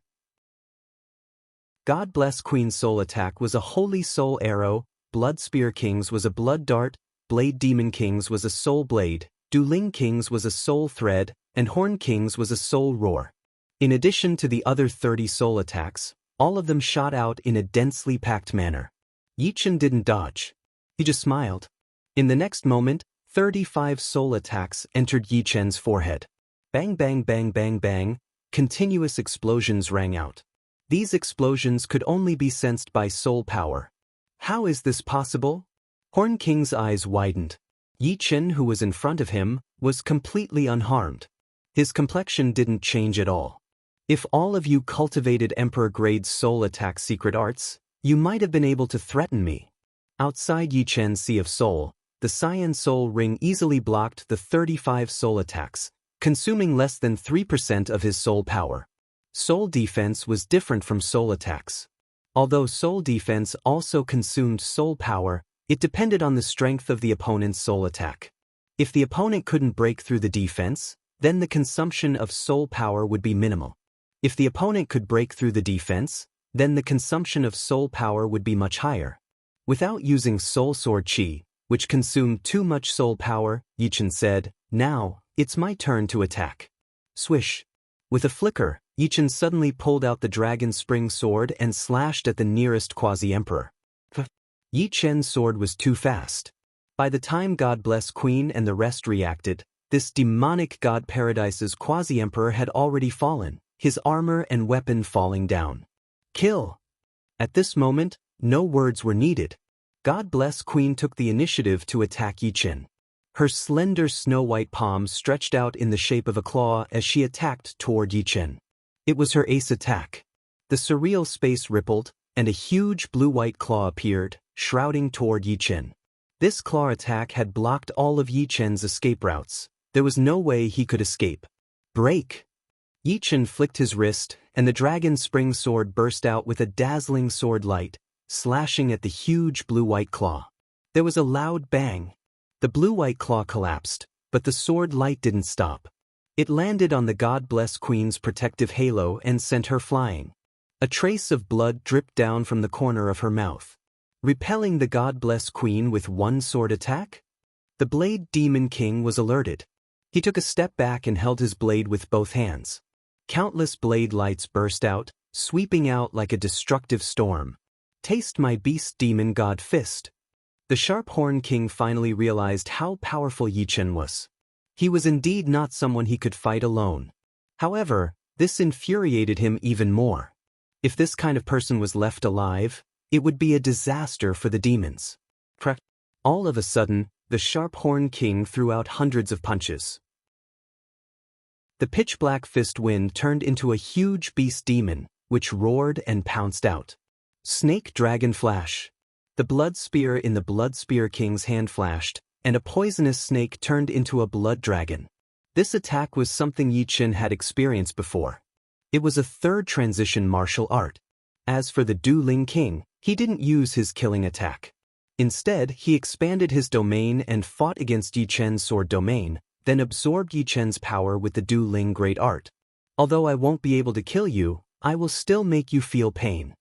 God bless Queen's soul attack was a holy soul arrow, Blood Spear King's was a blood dart, Blade Demon King's was a soul blade, Dueling King's was a soul thread, and Horn King's was a soul roar. In addition to the other 30 soul attacks, all of them shot out in a densely packed manner. Yichen didn't dodge. He just smiled. In the next moment, 35 soul attacks entered Yichen's forehead. Bang bang bang bang bang, continuous explosions rang out. These explosions could only be sensed by soul power. How is this possible? Horn King's eyes widened. Yichen, who was in front of him, was completely unharmed. His complexion didn't change at all. If all of you cultivated Emperor-grade soul attack secret arts, you might have been able to threaten me. Outside Yichen's Sea of Soul, the Cyan Soul Ring easily blocked the 35 soul attacks, consuming less than 3% of his soul power. Soul defense was different from soul attacks. Although soul defense also consumed soul power, it depended on the strength of the opponent's soul attack. If the opponent couldn't break through the defense, then the consumption of soul power would be minimal. If the opponent could break through the defense, then the consumption of soul power would be much higher. Without using Soul Sword Chi, which consumed too much soul power, Yichen said, "Now, it's my turn to attack." Swish. With a flicker, Yichen suddenly pulled out the Dragon Spring Sword and slashed at the nearest Quasi-Emperor. Yichen's sword was too fast. By the time God Bless Queen and the rest reacted, this demonic God Paradise's Quasi-Emperor had already fallen, his armor and weapon falling down. Kill! At this moment, no words were needed. God Bless Queen took the initiative to attack Yichen. Her slender snow-white palm stretched out in the shape of a claw as she attacked toward Yichen. It was her ace attack. The surreal space rippled, and a huge blue-white claw appeared, shrouding toward Yichen. This claw attack had blocked all of Yichen's escape routes. There was no way he could escape. Break! Yichen flicked his wrist, and the Dragon Spring Sword burst out with a dazzling sword light, slashing at the huge blue-white claw. There was a loud bang. The blue-white claw collapsed, but the sword light didn't stop. It landed on the God Bless Queen's protective halo and sent her flying. A trace of blood dripped down from the corner of her mouth. Repelling the God Bless Queen with one sword attack? The Blade Demon King was alerted. He took a step back and held his blade with both hands. Countless blade lights burst out, sweeping out like a destructive storm. Taste my beast demon god fist. The Sharp Horn King finally realized how powerful Yichen was. He was indeed not someone he could fight alone. However, this infuriated him even more. If this kind of person was left alive, it would be a disaster for the demons. All of a sudden, the Sharp Horn King threw out hundreds of punches. The pitch-black fist wind turned into a huge beast demon, which roared and pounced out. Snake Dragon Flash. The blood spear in the Blood Spear King's hand flashed, and a poisonous snake turned into a blood dragon. This attack was something Yichen had experienced before. It was a third transition martial art. As for the Dueling King, he didn't use his killing attack. Instead, he expanded his domain and fought against Yichen's sword domain, then absorbed Yichen's power with the Dueling Great Art. Although I won't be able to kill you, I will still make you feel pain.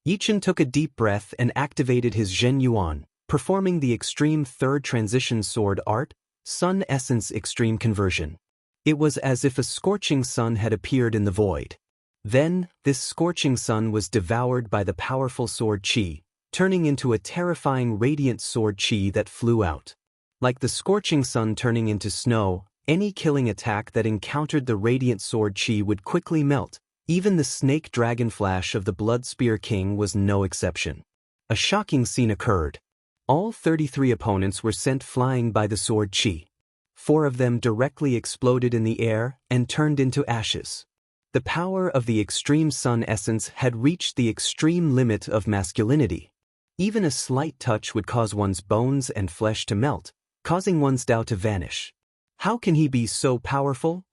Yichen took a deep breath and activated his Zhen Yuan, performing the extreme third transition sword art, Sun Essence Extreme Conversion. It was as if a scorching sun had appeared in the void. Then, this scorching sun was devoured by the powerful sword Qi, turning into a terrifying radiant sword Qi that flew out. Like the scorching sun turning into snow, any killing attack that encountered the radiant sword Qi would quickly melt. Even the snake dragon flash of the Blood Spear King was no exception. A shocking scene occurred. All 33 opponents were sent flying by the sword Qi. 4 of them directly exploded in the air and turned into ashes. The power of the extreme sun essence had reached the extreme limit of masculinity. Even a slight touch would cause one's bones and flesh to melt, causing one's Tao to vanish. How can he be so powerful?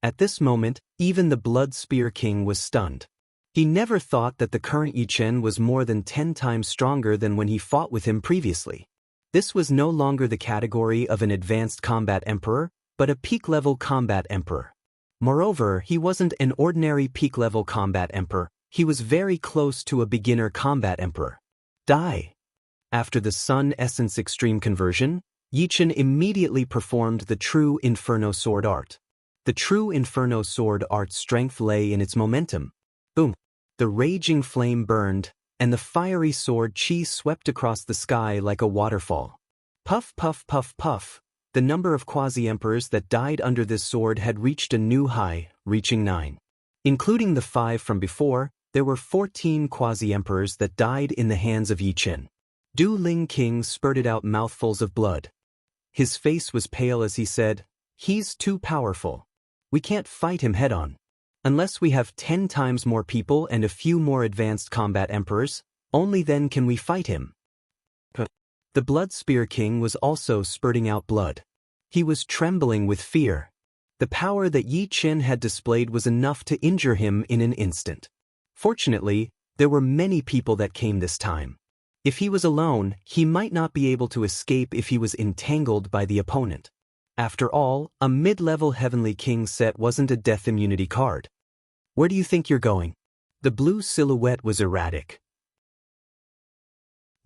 At this moment, even the Blood Spear King was stunned. He never thought that the current Yi Chen was more than 10 times stronger than when he fought with him previously. This was no longer the category of an advanced combat emperor, but a peak-level combat emperor. Moreover, he wasn't an ordinary peak-level combat emperor, he was very close to a beginner combat emperor. Die! After the Sun Essence Extreme Conversion, Yi Chen immediately performed the true Inferno Sword Art. The true Inferno Sword Art's strength lay in its momentum. Boom! The raging flame burned, and the fiery sword chi swept across the sky like a waterfall. Puff, puff, puff, puff. The number of quasi-emperors that died under this sword had reached a new high, reaching 9. Including the 5 from before, there were 14 quasi-emperors that died in the hands of Yi Chen. Du Ling King spurted out mouthfuls of blood. His face was pale as he said, "He's too powerful. We can't fight him head-on. Unless we have 10 times more people and a few more advanced combat emperors, only then can we fight him." The Blood Spear King was also spurting out blood. He was trembling with fear. The power that Yi Chen had displayed was enough to injure him in an instant. Fortunately, there were many people that came this time. If he was alone, he might not be able to escape if he was entangled by the opponent. After all, a mid-level Heavenly King set wasn't a death immunity card. Where do you think you're going? The blue silhouette was erratic.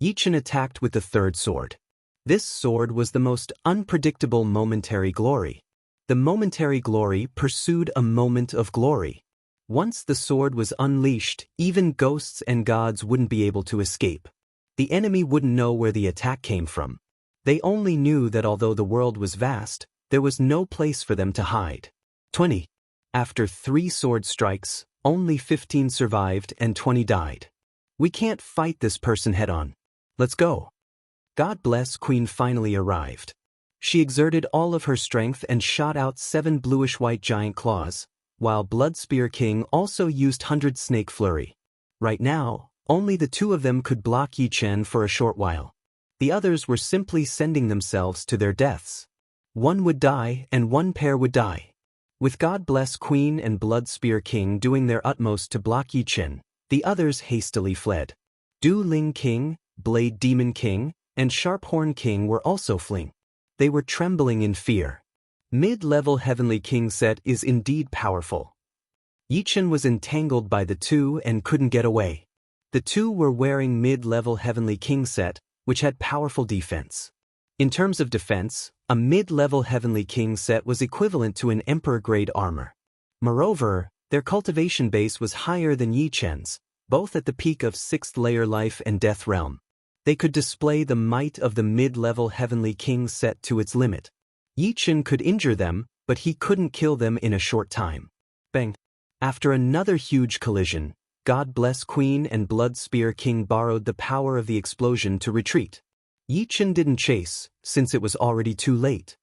Yi Chen attacked with the third sword. This sword was the most unpredictable momentary glory. The momentary glory pursued a moment of glory. Once the sword was unleashed, even ghosts and gods wouldn't be able to escape. The enemy wouldn't know where the attack came from. They only knew that although the world was vast, there was no place for them to hide. 20. After 3 sword strikes, only 15 survived and 20 died. We can't fight this person head-on. Let's go. God Bless Queen finally arrived. She exerted all of her strength and shot out 7 bluish-white giant claws, while Blood Spear King also used 100 Snake Flurry. Right now, only the 2 of them could block Yi Chen for a short while. The others were simply sending themselves to their deaths. One would die and one pair would die. With God Bless Queen and Blood Spear King doing their utmost to block Yi Chen, the others hastily fled. Du Ling King, Blade Demon King, and Sharphorn King were also fleeing. They were trembling in fear. Mid-level Heavenly King set is indeed powerful. Yi Chen was entangled by the 2 and couldn't get away. The 2 were wearing mid-level Heavenly King set, which had powerful defense. In terms of defense, a mid-level Heavenly King set was equivalent to an Emperor-grade armor. Moreover, their cultivation base was higher than Yi Chen's, both at the peak of 6th layer life and death realm. They could display the might of the mid-level Heavenly King set to its limit. Yi Chen could injure them, but he couldn't kill them in a short time. Bang! After another huge collision, God Bless Queen and Blood Spear King borrowed the power of the explosion to retreat. Yi Chen didn't chase, since it was already too late.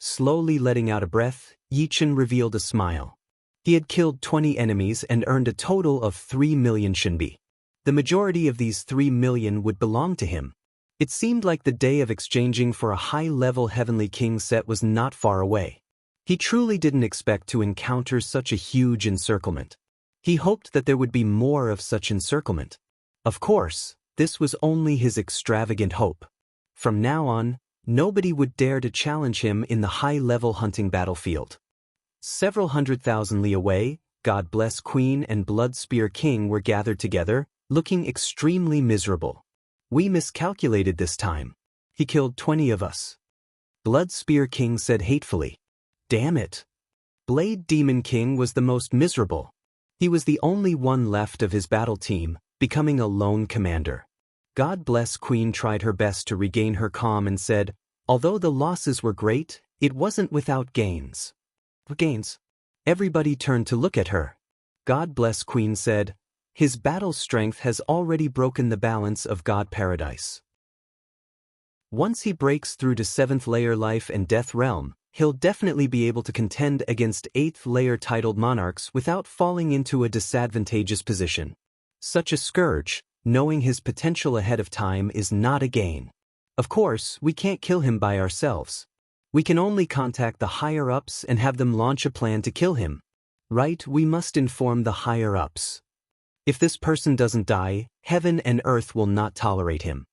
Slowly letting out a breath, Yi Chen revealed a smile. He had killed 20 enemies and earned a total of 3 million Shinbi. The majority of these 3 million would belong to him. It seemed like the day of exchanging for a high-level Heavenly King set was not far away. He truly didn't expect to encounter such a huge encirclement. He hoped that there would be more of such encirclement. Of course, this was only his extravagant hope. From now on, nobody would dare to challenge him in the high-level hunting battlefield. Several 100,000 li away, God Bless Queen and Blood Spear King were gathered together, looking extremely miserable. We miscalculated this time. He killed 20 of us. Blood Spear King said hatefully. Damn it. Blade Demon King was the most miserable. He was the only one left of his battle team, becoming a lone commander. God Bless Queen tried her best to regain her calm and said, although the losses were great, it wasn't without gains. What gains? Everybody turned to look at her. God Bless Queen said, his battle strength has already broken the balance of God Paradise. Once he breaks through to 7th layer life and death realm, he'll definitely be able to contend against 8th layer titled monarchs without falling into a disadvantageous position. Such a scourge, knowing his potential ahead of time, is not a gain. Of course, we can't kill him by ourselves. We can only contact the higher-ups and have them launch a plan to kill him. Right, we must inform the higher-ups. If this person doesn't die, heaven and earth will not tolerate him.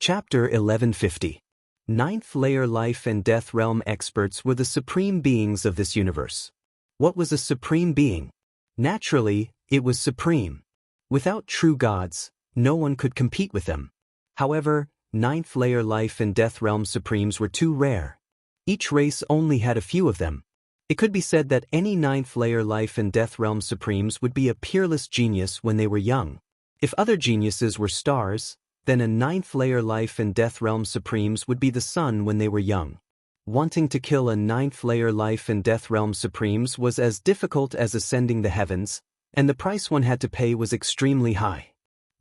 Chapter 1150. Ninth Layer Life and Death Realm experts were the supreme beings of this universe. What was a supreme being? Naturally, it was supreme. Without true gods, no one could compete with them. However, Ninth Layer Life and Death Realm Supremes were too rare. Each race only had a few of them. It could be said that any Ninth Layer Life and Death Realm Supremes would be a peerless genius when they were young. If other geniuses were stars, then a Ninth Layer Life and Death Realm Supremes would be the sun when they were young. Wanting to kill a Ninth Layer Life and Death Realm Supremes was as difficult as ascending the heavens, and the price one had to pay was extremely high.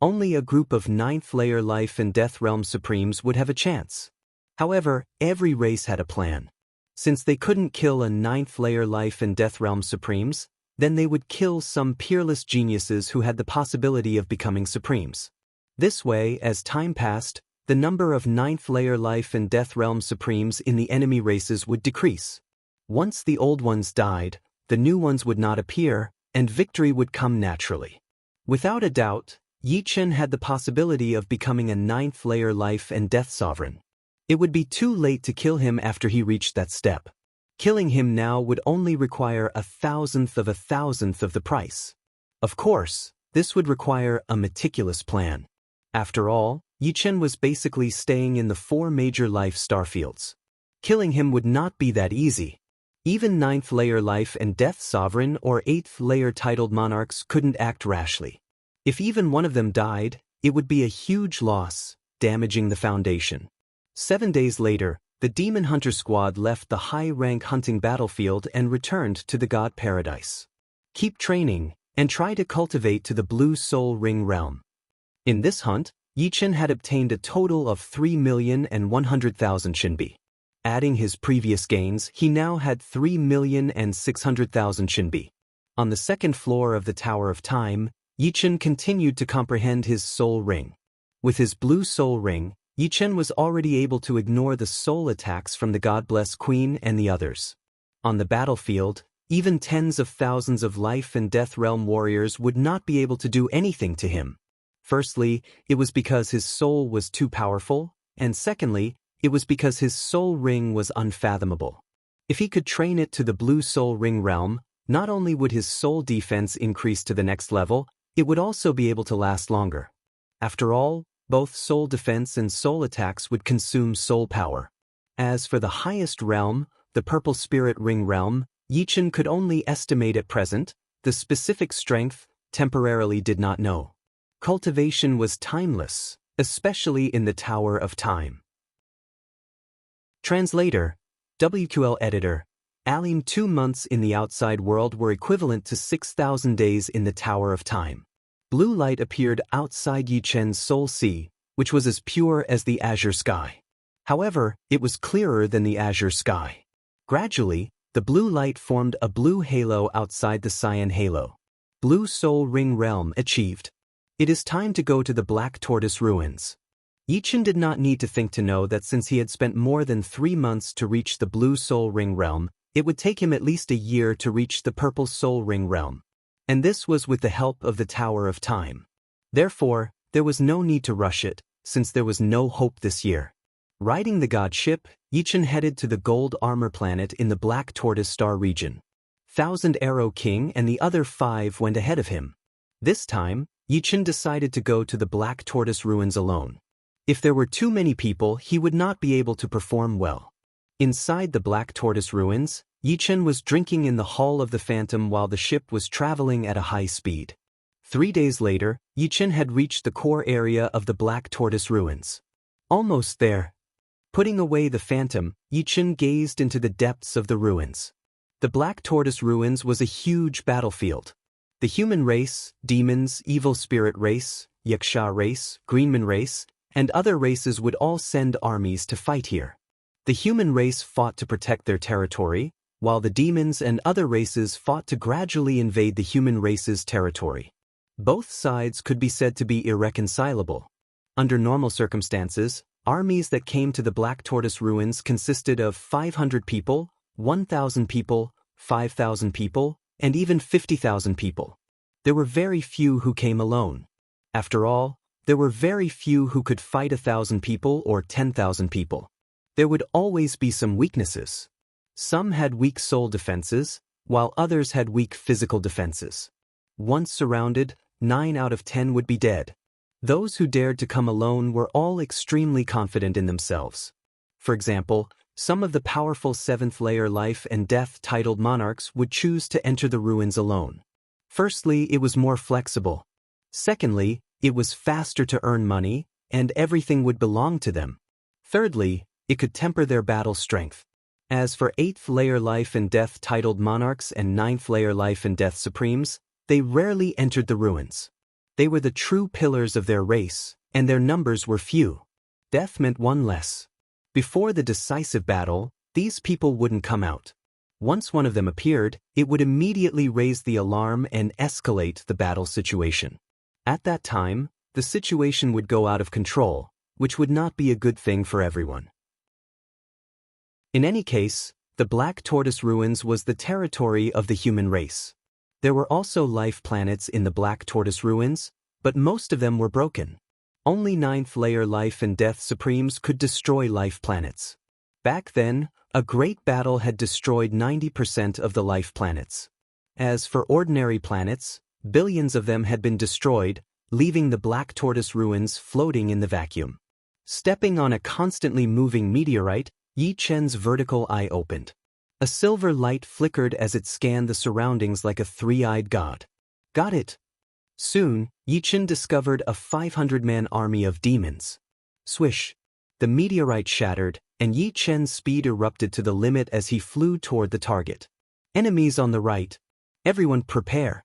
Only a group of Ninth Layer Life and Death Realm Supremes would have a chance. However, every race had a plan. Since they couldn't kill a Ninth Layer Life and Death Realm Supremes, then they would kill some peerless geniuses who had the possibility of becoming Supremes. This way, as time passed, the number of Ninth Layer Life and Death Realm Supremes in the enemy races would decrease. Once the old ones died, the new ones would not appear, and victory would come naturally. Without a doubt, Yi Chen had the possibility of becoming a Ninth Layer Life and Death Sovereign. It would be too late to kill him after he reached that step. Killing him now would only require 1,000th of the price. Of course, this would require a meticulous plan. After all, Yi Chen was basically staying in the 4 major life starfields. Killing him would not be that easy. Even Ninth Layer Life and Death Sovereign or 8th Layer titled monarchs couldn't act rashly. If even one of them died, it would be a huge loss, damaging the foundation. 7 days later, the Demon Hunter Squad left the high-rank hunting battlefield and returned to the God Paradise. Keep training, and try to cultivate to the Blue Soul Ring realm. In this hunt, Yi Chen had obtained a total of 3,100,000 Shinbi. Adding his previous gains, he now had 3,600,000 Shinbi. On the second floor of the Tower of Time, Yi Chen continued to comprehend his soul ring. With his blue soul ring, Yi Chen was already able to ignore the soul attacks from the God-blessed Queen and the others. On the battlefield, even tens of thousands of life and death realm warriors would not be able to do anything to him. Firstly, it was because his soul was too powerful, and secondly, it was because his soul ring was unfathomable. If he could train it to the blue soul ring realm, not only would his soul defense increase to the next level, it would also be able to last longer. After all, both soul defense and soul attacks would consume soul power. As for the highest realm, the purple spirit ring realm, Yi Chen could only estimate at present. The specific strength temporarily did not know. Cultivation was timeless, especially in the Tower of Time. Translator, WQL Editor, Alim 2 months in the outside world were equivalent to 6,000 days in the Tower of Time. Blue light appeared outside Yi Chen's soul sea, which was as pure as the azure sky. However, it was clearer than the azure sky. Gradually, the blue light formed a blue halo outside the cyan halo. Blue Soul Ring Realm achieved. It is time to go to the Black Tortoise Ruins. Yi Chen did not need to think to know that since he had spent more than 3 months to reach the Blue Soul Ring Realm, it would take him at least a year to reach the Purple Soul Ring Realm. And this was with the help of the Tower of Time. Therefore, there was no need to rush it, since there was no hope this year. Riding the god ship, Yi Chen headed to the Gold Armor Planet in the Black Tortoise Star region. Thousand Arrow King and the other 5 went ahead of him. This time, Yi Chen decided to go to the Black Tortoise Ruins alone. If there were too many people, he would not be able to perform well. Inside the Black Tortoise Ruins, Yi Chen was drinking in the Hall of the Phantom while the ship was traveling at a high speed. 3 days later, Yi Chen had reached the core area of the Black Tortoise Ruins. Almost there. Putting away the Phantom, Yi Chen gazed into the depths of the ruins. The Black Tortoise Ruins was a huge battlefield. The human race, demons, evil spirit race, Yaksha race, Greenman race, and other races would all send armies to fight here. The human race fought to protect their territory, while the demons and other races fought to gradually invade the human race's territory. Both sides could be said to be irreconcilable. Under normal circumstances, Armies that came to the Black Tortoise ruins consisted of 500 people, 1,000 people, 5,000 people, and even 50,000 people. There were very few who came alone. After all, there were very few who could fight 1,000 people or 10,000 people. There would always be some weaknesses. Some had weak soul defenses, while others had weak physical defenses. Once surrounded, 9 out of 10 would be dead. Those who dared to come alone were all extremely confident in themselves. For example, some of the powerful 7th layer life and death titled monarchs would choose to enter the ruins alone. Firstly, it was more flexible. Secondly, it was faster to earn money, and everything would belong to them. Thirdly, it could temper their battle strength. As for 8th layer life and death titled monarchs and 9th layer life and death supremes, they rarely entered the ruins. They were the true pillars of their race, and their numbers were few. Death meant one less. Before the decisive battle, these people wouldn't come out. Once one of them appeared, it would immediately raise the alarm and escalate the battle situation. At that time, the situation would go out of control, which would not be a good thing for everyone. In any case, the Black Tortoise ruins was the territory of the human race. There were also life planets in the Black Tortoise ruins, but most of them were broken. Only 9th layer life and death supremes could destroy life planets. Back then, a great battle had destroyed 90% of the life planets. As for ordinary planets, billions of them had been destroyed, leaving the Black Tortoise ruins floating in the vacuum. Stepping on a constantly moving meteorite, Yi Chen's vertical eye opened. A silver light flickered as it scanned the surroundings like a three-eyed god. Got it. Soon, Yi Chen discovered a 500-man army of demons. Swish. The meteorite shattered, and Yi Chen's speed erupted to the limit as he flew toward the target. Enemies on the right. Everyone prepare.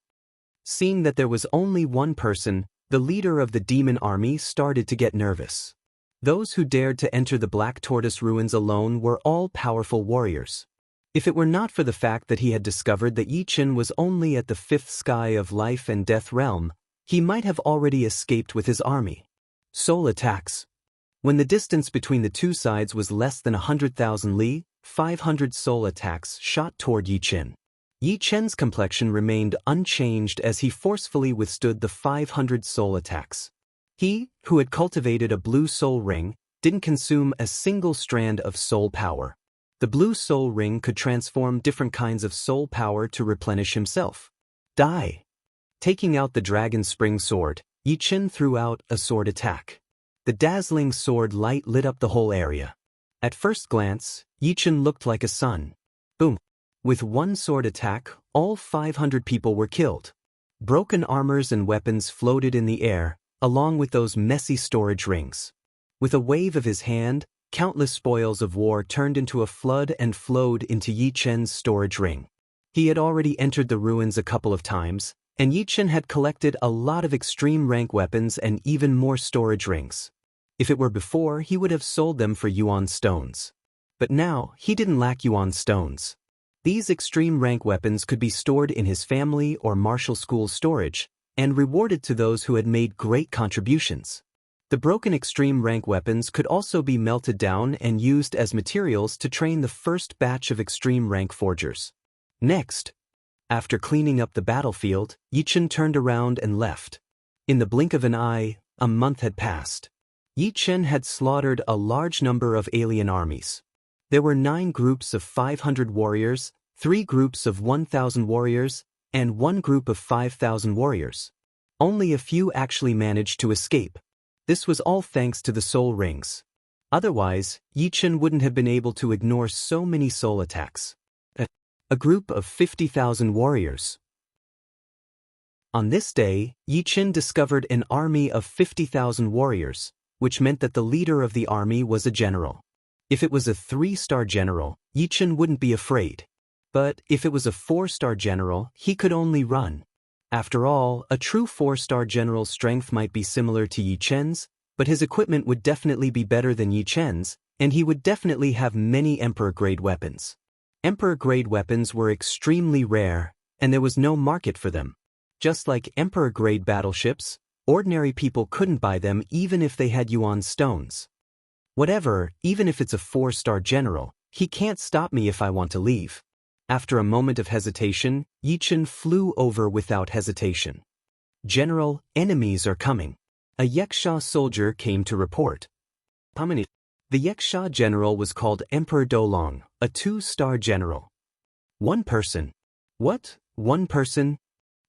Seeing that there was only one person, the leader of the demon army started to get nervous. Those who dared to enter the Black Tortoise ruins alone were all powerful warriors. If it were not for the fact that he had discovered that Yi Chen was only at the 5th sky of life and death realm, he might have already escaped with his army. Soul attacks. When the distance between the two sides was less than 100,000 li, 500 soul attacks shot toward Yi Chen. Yi Chen's complexion remained unchanged as he forcefully withstood the 500 soul attacks. He, who had cultivated a blue soul ring, didn't consume a single strand of soul power. The blue soul ring could transform different kinds of soul power to replenish himself. Die. Taking out the dragon spring sword, Yi Chen threw out a sword attack. The dazzling sword light lit up the whole area. At first glance, Yi Chen looked like a sun. Boom. With one sword attack, all 500 people were killed. Broken armors and weapons floated in the air, along with those messy storage rings. With a wave of his hand, countless spoils of war turned into a flood and flowed into Yi Chen's storage ring. He had already entered the ruins a couple of times, and Yi Chen had collected a lot of extreme rank weapons and even more storage rings. If it were before, he would have sold them for yuan stones. But now, he didn't lack yuan stones. These extreme rank weapons could be stored in his family or martial school storage, and rewarded to those who had made great contributions. The broken extreme rank weapons could also be melted down and used as materials to train the first batch of extreme rank forgers. Next, after cleaning up the battlefield, Yi Chen turned around and left. In the blink of an eye, a month had passed. Yi Chen had slaughtered a large number of alien armies. There were 9 groups of 500 warriors, 3 groups of 1,000 warriors, and 1 group of 5,000 warriors. Only a few actually managed to escape. This was all thanks to the soul rings. Otherwise, Yi Chen wouldn't have been able to ignore so many soul attacks. A group of 50,000 warriors. On this day, Yi Chen discovered an army of 50,000 warriors, which meant that the leader of the army was a general. If it was a 3-star general, Yi Chen wouldn't be afraid. But if it was a 4-star general, he could only run. After all, a true 4-star general's strength might be similar to Yi Chen's, but his equipment would definitely be better than Yi Chen's, and he would definitely have many Emperor-grade weapons. Emperor-grade weapons were extremely rare, and there was no market for them. Just like Emperor-grade battleships, ordinary people couldn't buy them even if they had yuan stones. Whatever, even if it's a 4-star general, he can't stop me if I want to leave. After a moment of hesitation, Yichen flew over without hesitation. General, enemies are coming. A Yaksha soldier came to report. The Yaksha general was called Emperor Dolong, a 2-star general. One person. What? One person?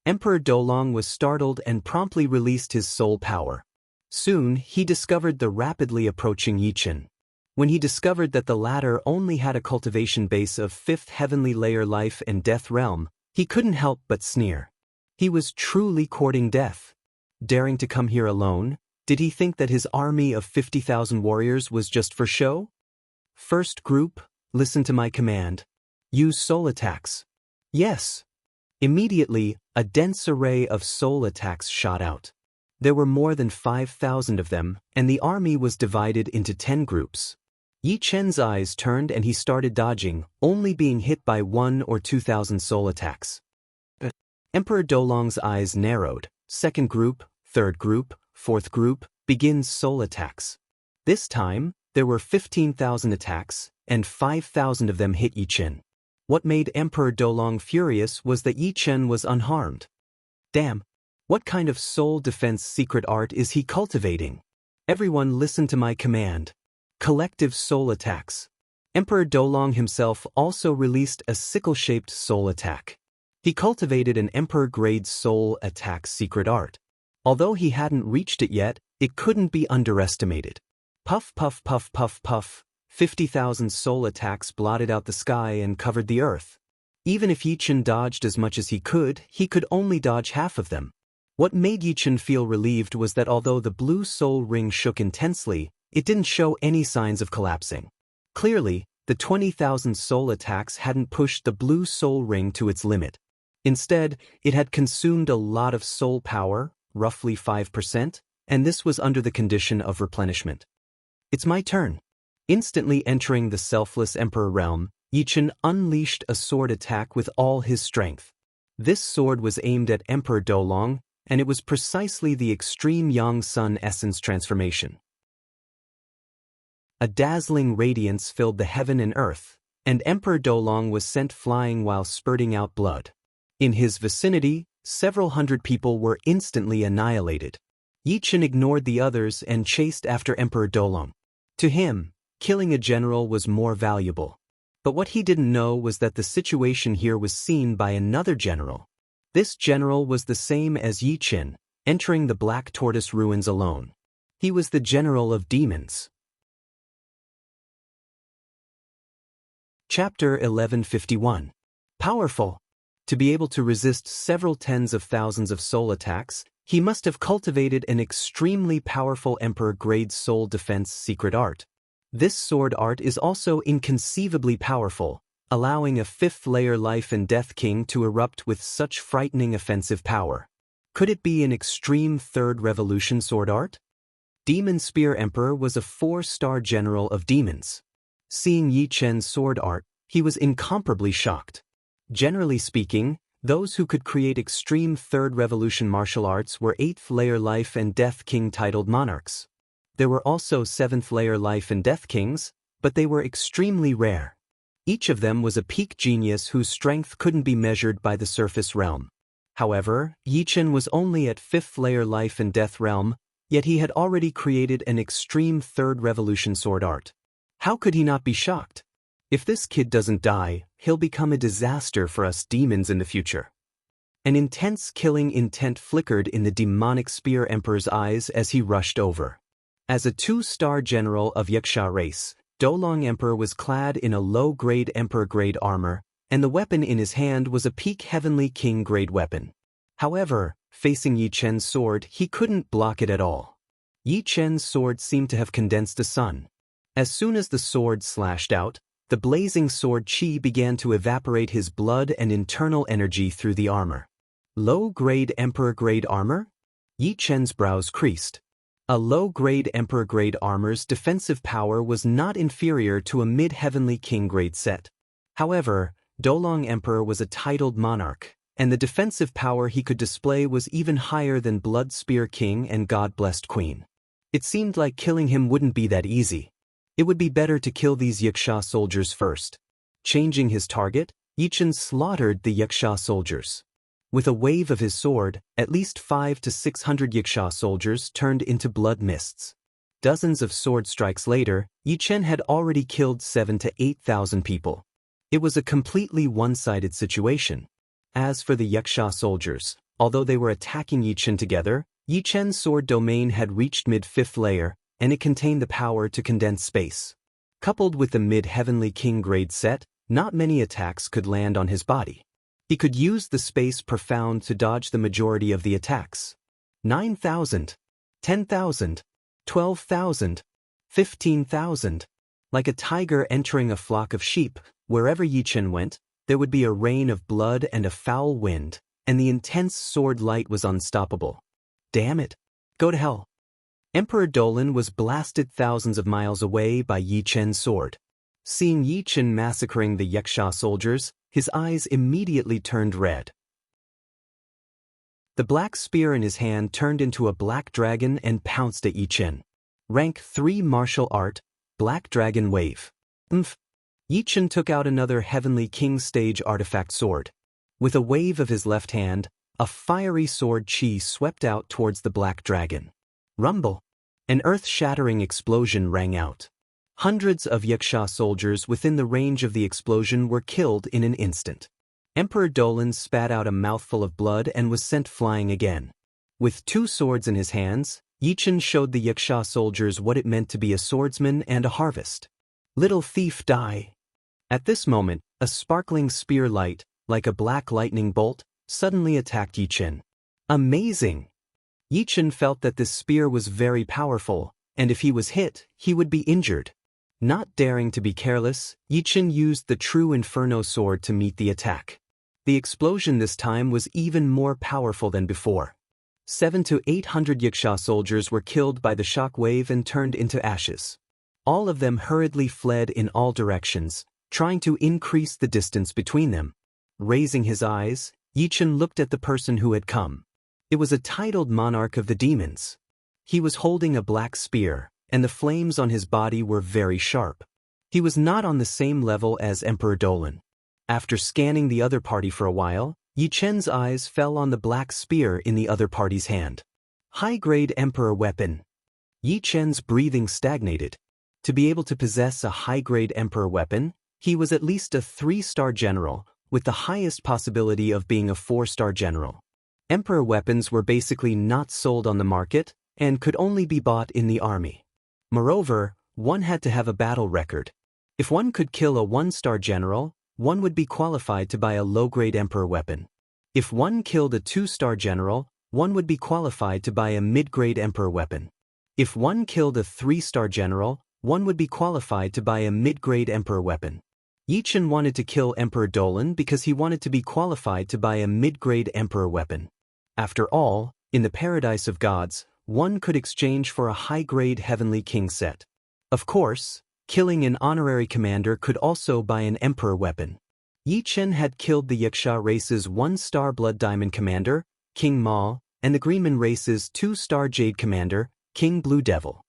Emperor Dolong was startled and promptly released his soul power. Soon, he discovered the rapidly approaching Yichen. When he discovered that the latter only had a cultivation base of 5th heavenly layer life and death realm, he couldn't help but sneer. He was truly courting death. Daring to come here alone, did he think that his army of 50,000 warriors was just for show? First group, listen to my command. Use soul attacks. Yes. Immediately, a dense array of soul attacks shot out. There were more than 5,000 of them, and the army was divided into 10 groups. Yi Chen's eyes turned and he started dodging, only being hit by 1 or 2,000 soul attacks. Emperor Dolong's eyes narrowed. Second group, third group, fourth group, begins soul attacks. This time, there were 15,000 attacks, and 5,000 of them hit Yi Chen. What made Emperor Dolong furious was that Yi Chen was unharmed. Damn! What kind of soul defense secret art is he cultivating? Everyone listen to my command. Collective soul attacks. Emperor Dolong himself also released a sickle-shaped soul attack. He cultivated an Emperor-grade soul attack secret art. Although he hadn't reached it yet, it couldn't be underestimated. Puff puff puff puff puff, 50,000 soul attacks blotted out the sky and covered the earth. Even if Yi Chen dodged as much as he could only dodge half of them. What made Yi Chen feel relieved was that although the blue soul ring shook intensely, it didn't show any signs of collapsing. Clearly, the 20,000 soul attacks hadn't pushed the blue soul ring to its limit. Instead, it had consumed a lot of soul power, roughly 5%, and this was under the condition of replenishment. It's my turn. Instantly entering the selfless Emperor realm, Yi Chen unleashed a sword attack with all his strength. This sword was aimed at Emperor Dolong, and it was precisely the extreme Yang Sun essence transformation. A dazzling radiance filled the heaven and earth, and Emperor Dolong was sent flying while spurting out blood. In his vicinity, several hundred people were instantly annihilated. Yi Chen ignored the others and chased after Emperor Dolong. To him, killing a general was more valuable. But what he didn't know was that the situation here was seen by another general. This general was the same as Yi Chen, entering the Black Tortoise ruins alone. He was the general of demons. Chapter 1151. Powerful. To be able to resist several tens of thousands of soul attacks, he must have cultivated an extremely powerful Emperor-grade soul defense secret art. This sword art is also inconceivably powerful, allowing a 5th-layer life and death king to erupt with such frightening offensive power. Could it be an extreme 3rd revolution sword art? Demon Spear Emperor was a 4-star general of demons. Seeing Yi Chen's sword art, he was incomparably shocked. Generally speaking, those who could create extreme 3rd revolution martial arts were 8th-layer life and death king titled monarchs. There were also 7th-layer life and death kings, but they were extremely rare. Each of them was a peak genius whose strength couldn't be measured by the surface realm. However, Yi Chen was only at 5th-layer life and death realm, yet he had already created an extreme 3rd revolution sword art. How could he not be shocked? If this kid doesn't die, he'll become a disaster for us demons in the future. An intense killing intent flickered in the demonic Spear Emperor's eyes as he rushed over. As a 2-star general of Yaksha race, Dolong Emperor was clad in a low-grade Emperor-grade armor, and the weapon in his hand was a peak Heavenly King-grade weapon. However, facing Yi Chen's sword, he couldn't block it at all. Yi Chen's sword seemed to have condensed a sun. As soon as the sword slashed out, the blazing sword chi began to evaporate his blood and internal energy through the armor. Low-grade Emperor-grade armor? Yi Chen's brows creased. A low-grade Emperor-grade armor's defensive power was not inferior to a mid-Heavenly King-grade set. However, Dolong Emperor was a titled monarch, and the defensive power he could display was even higher than Blood Spear King and God-blessed Queen. It seemed like killing him wouldn't be that easy. It would be better to kill these Yaksha soldiers first. Changing his target, Yichen slaughtered the Yaksha soldiers. With a wave of his sword, at least 500 to 600 Yaksha soldiers turned into blood mists. Dozens of sword strikes later, Yichen had already killed 7,000 to 8,000 people. It was a completely one-sided situation. As for the Yaksha soldiers, although they were attacking Yichen together, Yichen's sword domain had reached mid-5th layer, and it contained the power to condense space. Coupled with the mid-heavenly king grade set, not many attacks could land on his body. He could use the space profound to dodge the majority of the attacks. 9,000, 10,000, 12,000, 15,000. Like a tiger entering a flock of sheep, wherever Yichen went, there would be a rain of blood and a foul wind, and the intense sword light was unstoppable. Damn it. Go to hell. Emperor Dolan was blasted thousands of miles away by Yichen's sword. Seeing Yichen massacring the Yaksha soldiers, his eyes immediately turned red. The black spear in his hand turned into a black dragon and pounced at Yichen. Rank 3 martial art, Black Dragon Wave. Yichen took out another Heavenly King stage artifact sword. With a wave of his left hand, a fiery sword chi swept out towards the black dragon. Rumble! An earth-shattering explosion rang out. Hundreds of Yaksha soldiers within the range of the explosion were killed in an instant. Emperor Dolan spat out a mouthful of blood and was sent flying again. With 2 swords in his hands, Yichen showed the Yaksha soldiers what it meant to be a swordsman and a harvest. Little thief, die! At this moment, a sparkling spear light, like a black lightning bolt, suddenly attacked Yichen. Amazing! Yichen felt that this spear was very powerful, and if he was hit, he would be injured. Not daring to be careless, Yichen used the true Inferno sword to meet the attack. The explosion this time was even more powerful than before. 700 to 800 Yaksha soldiers were killed by the shock wave and turned into ashes. All of them hurriedly fled in all directions, trying to increase the distance between them. Raising his eyes, Yichen looked at the person who had come. It was a titled monarch of the demons. He was holding a black spear, and the flames on his body were very sharp. He was not on the same level as Emperor Dolan. After scanning the other party for a while, Yichen's eyes fell on the black spear in the other party's hand. High-grade Emperor weapon. Yichen's breathing stagnated. To be able to possess a high-grade Emperor weapon, he was at least a 3-star general, with the highest possibility of being a 4-star general. Emperor weapons were basically not sold on the market, and could only be bought in the army. Moreover, one had to have a battle record. If one could kill a 1-star general, one would be qualified to buy a low-grade Emperor weapon. If one killed a 2-star general, one would be qualified to buy a mid-grade Emperor weapon. If one killed a 3-star general, one would be qualified to buy a mid-grade Emperor weapon. Yichen wanted to kill Emperor Dolan because he wanted to be qualified to buy a mid-grade Emperor weapon. After all, in the Paradise of Gods, one could exchange for a high-grade Heavenly King set. Of course, killing an honorary commander could also buy an Emperor weapon. Yichen had killed the Yaksha race's 1-star Blood Diamond commander, King Maul, and the Greenman race's 2-star Jade commander, King Blue Devil.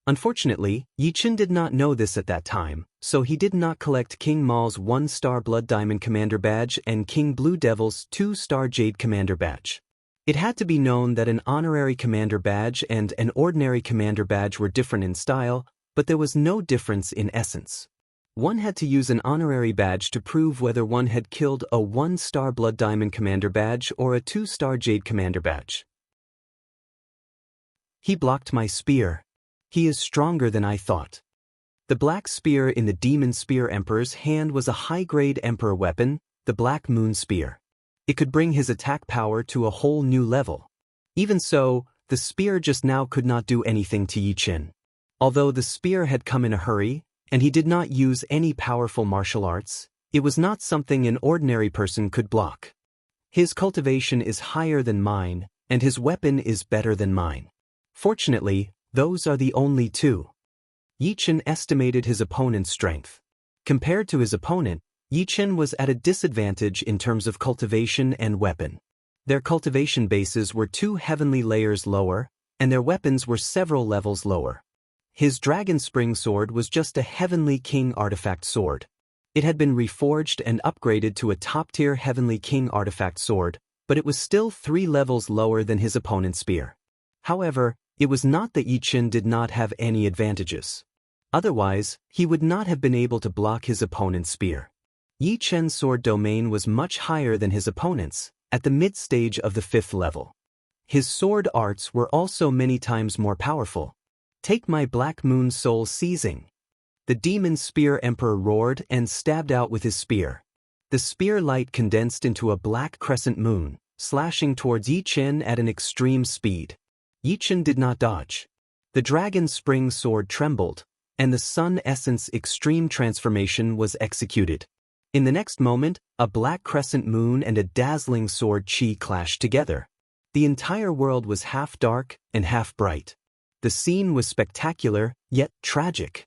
Unfortunately, Yichen did not know this at that time, so he did not collect King Maul's 1-star Blood Diamond commander badge and King Blue Devil's 2-star Jade commander badge. It had to be known that an honorary commander badge and an ordinary commander badge were different in style, but there was no difference in essence. One had to use an honorary badge to prove whether one had killed a 1-star Blood Diamond commander badge or a 2-star Jade commander badge. He blocked my spear. He is stronger than I thought. The black spear in the Demon Spear Emperor's hand was a high-grade Emperor weapon, the Black Moon Spear. It could bring his attack power to a whole new level. Even so, the spear just now could not do anything to Yichen. Although the spear had come in a hurry, and he did not use any powerful martial arts, it was not something an ordinary person could block. His cultivation is higher than mine, and his weapon is better than mine. Fortunately, those are the only two. Yichen estimated his opponent's strength. Compared to his opponent, Yichen was at a disadvantage in terms of cultivation and weapon. Their cultivation bases were 2 heavenly layers lower, and their weapons were several levels lower. His Dragon Spring Sword was just a Heavenly King artifact sword. It had been reforged and upgraded to a top-tier Heavenly King artifact sword, but it was still 3 levels lower than his opponent's spear. However, it was not that Yi Chen did not have any advantages. Otherwise, he would not have been able to block his opponent's spear. Yi Chen's sword domain was much higher than his opponent's, at the mid-stage of the 5th level. His sword arts were also many times more powerful. Take my Black Moon Soul Seizing. The Demon Spear Emperor roared and stabbed out with his spear. The spear light condensed into a black crescent moon, slashing towards Yi Chen at an extreme speed. Yi Chen did not dodge. The Dragon Spring Sword trembled, and the Sun Essence Extreme Transformation was executed. In the next moment, a black crescent moon and a dazzling sword chi clashed together. The entire world was half dark and half bright. The scene was spectacular, yet tragic.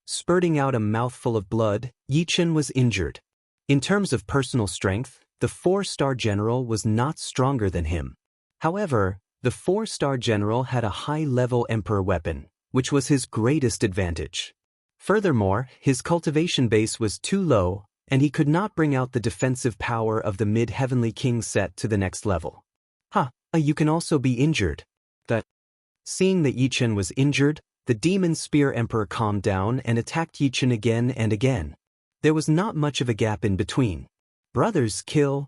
Spurting out a mouthful of blood, Yi Chen was injured. In terms of personal strength, the 4-star general was not stronger than him. However, the 4-star general had a high-level emperor weapon, which was his greatest advantage. Furthermore, his cultivation base was too low, and he could not bring out the defensive power of the mid-Heavenly King set to the next level. You can also be injured. Seeing that Yi Chen was injured, the Demon Spear Emperor calmed down and attacked Yi Chen again and again. There was not much of a gap in between. Brothers kill.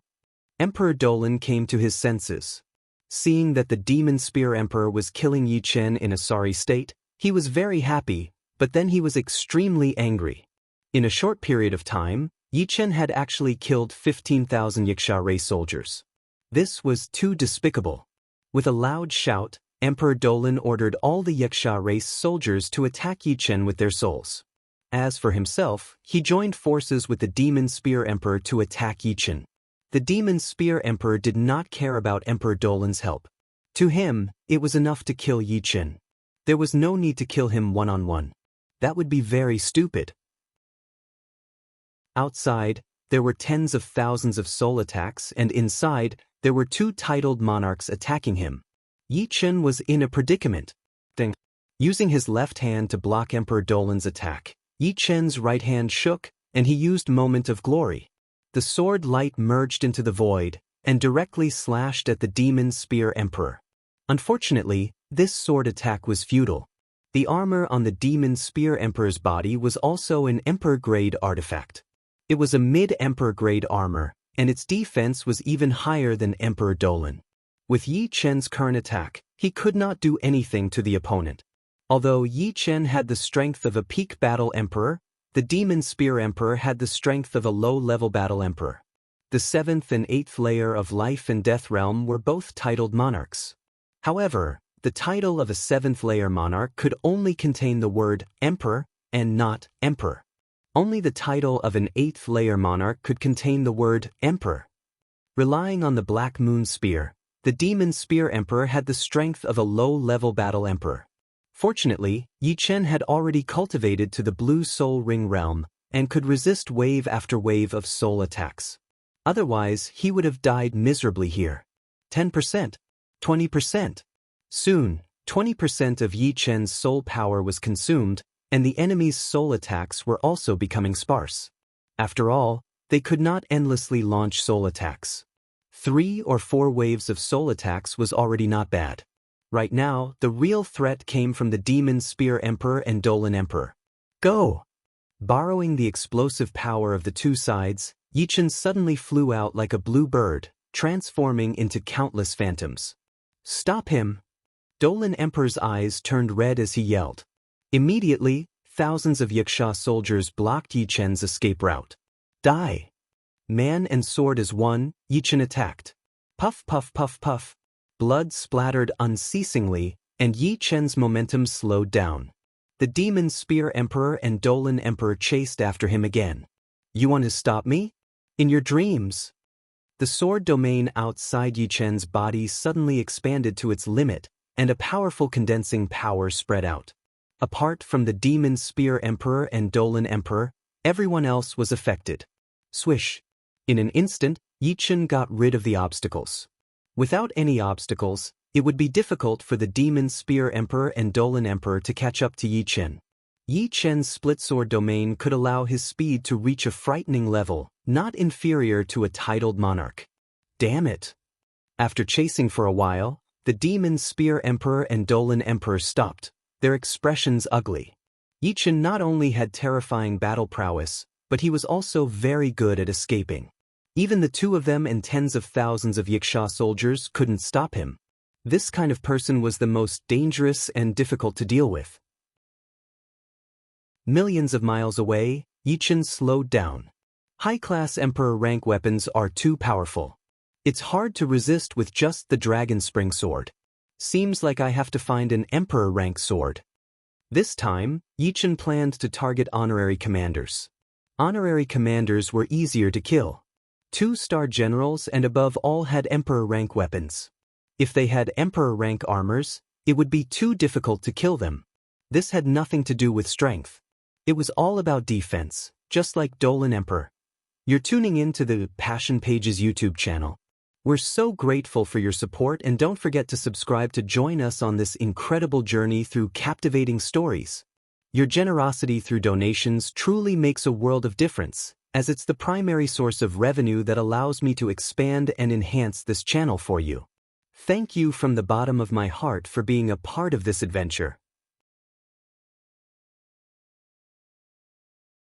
Emperor Dolan came to his senses. Seeing that the Demon Spear Emperor was killing Yi Chen in a sorry state, he was very happy, but then he was extremely angry. In a short period of time, Yi Chen had actually killed 15,000 Yiksha race soldiers. This was too despicable. With a loud shout, Emperor Dolan ordered all the Yiksha race soldiers to attack Yi Chen with their souls. As for himself, he joined forces with the Demon Spear Emperor to attack Yi Chen. The Demon Spear Emperor did not care about Emperor Dolan's help. To him, it was enough to kill Yi Chen. There was no need to kill him one-on-one. That would be very stupid. Outside, there were tens of thousands of soul attacks, and inside, there were 2 titled monarchs attacking him. Yi Chen was in a predicament. Using his left hand to block Emperor Dolan's attack, Yi Chen's right hand shook, and he used Moment of Glory. The sword light merged into the void, and directly slashed at the Demon Spear Emperor. Unfortunately, this sword attack was futile. The armor on the Demon Spear Emperor's body was also an Emperor-grade artifact. It was a mid-Emperor-grade armor, and its defense was even higher than Emperor Dolan. With Yi Chen's current attack, he could not do anything to the opponent. Although Yi Chen had the strength of a peak battle emperor, the Demon Spear Emperor had the strength of a low-level battle emperor. The 7th and 8th layer of Life and Death Realm were both titled monarchs. However, the title of a 7th layer monarch could only contain the word emperor and not emperor. Only the title of an 8th layer monarch could contain the word emperor. Relying on the Black Moon Spear, the Demon Spear Emperor had the strength of a low-level battle emperor. Fortunately, Yi Chen had already cultivated to the Blue Soul Ring realm and could resist wave after wave of soul attacks. Otherwise, he would have died miserably here. 10%, 20%. Soon, 20% of Yi Chen's soul power was consumed, and the enemy's soul attacks were also becoming sparse. After all, they could not endlessly launch soul attacks. 3 or 4 waves of soul attacks was already not bad. Right now, the real threat came from the Demon Spear Emperor and Dolan Emperor. Go! Borrowing the explosive power of the 2 sides, Yi Chen suddenly flew out like a blue bird, transforming into countless phantoms. Stop him! Dolan Emperor's eyes turned red as he yelled. Immediately, thousands of Yiksha soldiers blocked Yi Chen's escape route. Die! Man and sword as one, Yi Chen attacked. Puff puff puff puff. Blood splattered unceasingly, and Yi Chen's momentum slowed down. The Demon Spear Emperor and Dolan Emperor chased after him again. You want to stop me? In your dreams! The sword domain outside Yi Chen's body suddenly expanded to its limit, and a powerful condensing power spread out. Apart from the Demon Spear Emperor and Dolan Emperor, everyone else was affected. Swish! In an instant, Yi Chen got rid of the obstacles. Without any obstacles, It would be difficult for the Demon Spear Emperor and Dolan Emperor to catch up to Yi Chen. Yi Chen's split sword domain could allow his speed to reach a frightening level, not inferior to a titled monarch. Damn it! After chasing for a while, the Demon Spear Emperor and Dolan Emperor stopped, their expressions ugly. Yi Chen not only had terrifying battle prowess, but he was also very good at escaping. Even the two of them and tens of thousands of Yiksha soldiers couldn't stop him. This kind of person was the most dangerous and difficult to deal with. Millions of miles away, Yi Chen slowed down. High-class Emperor rank weapons are too powerful. It's hard to resist with just the Dragon Spring Sword. Seems like I have to find an Emperor rank sword. This time, Yi Chen planned to target honorary commanders. Honorary commanders were easier to kill. 2-star generals and above all had Emperor rank weapons. If they had Emperor rank armors, it would be too difficult to kill them. This had nothing to do with strength. It was all about defense, just like Dolan Emperor. You're tuning in to the Passion Pages YouTube channel. We're so grateful for your support, and don't forget to subscribe to join us on this incredible journey through captivating stories. Your generosity through donations truly makes a world of difference, as it's the primary source of revenue that allows me to expand and enhance this channel for you. Thank you from the bottom of my heart for being a part of this adventure.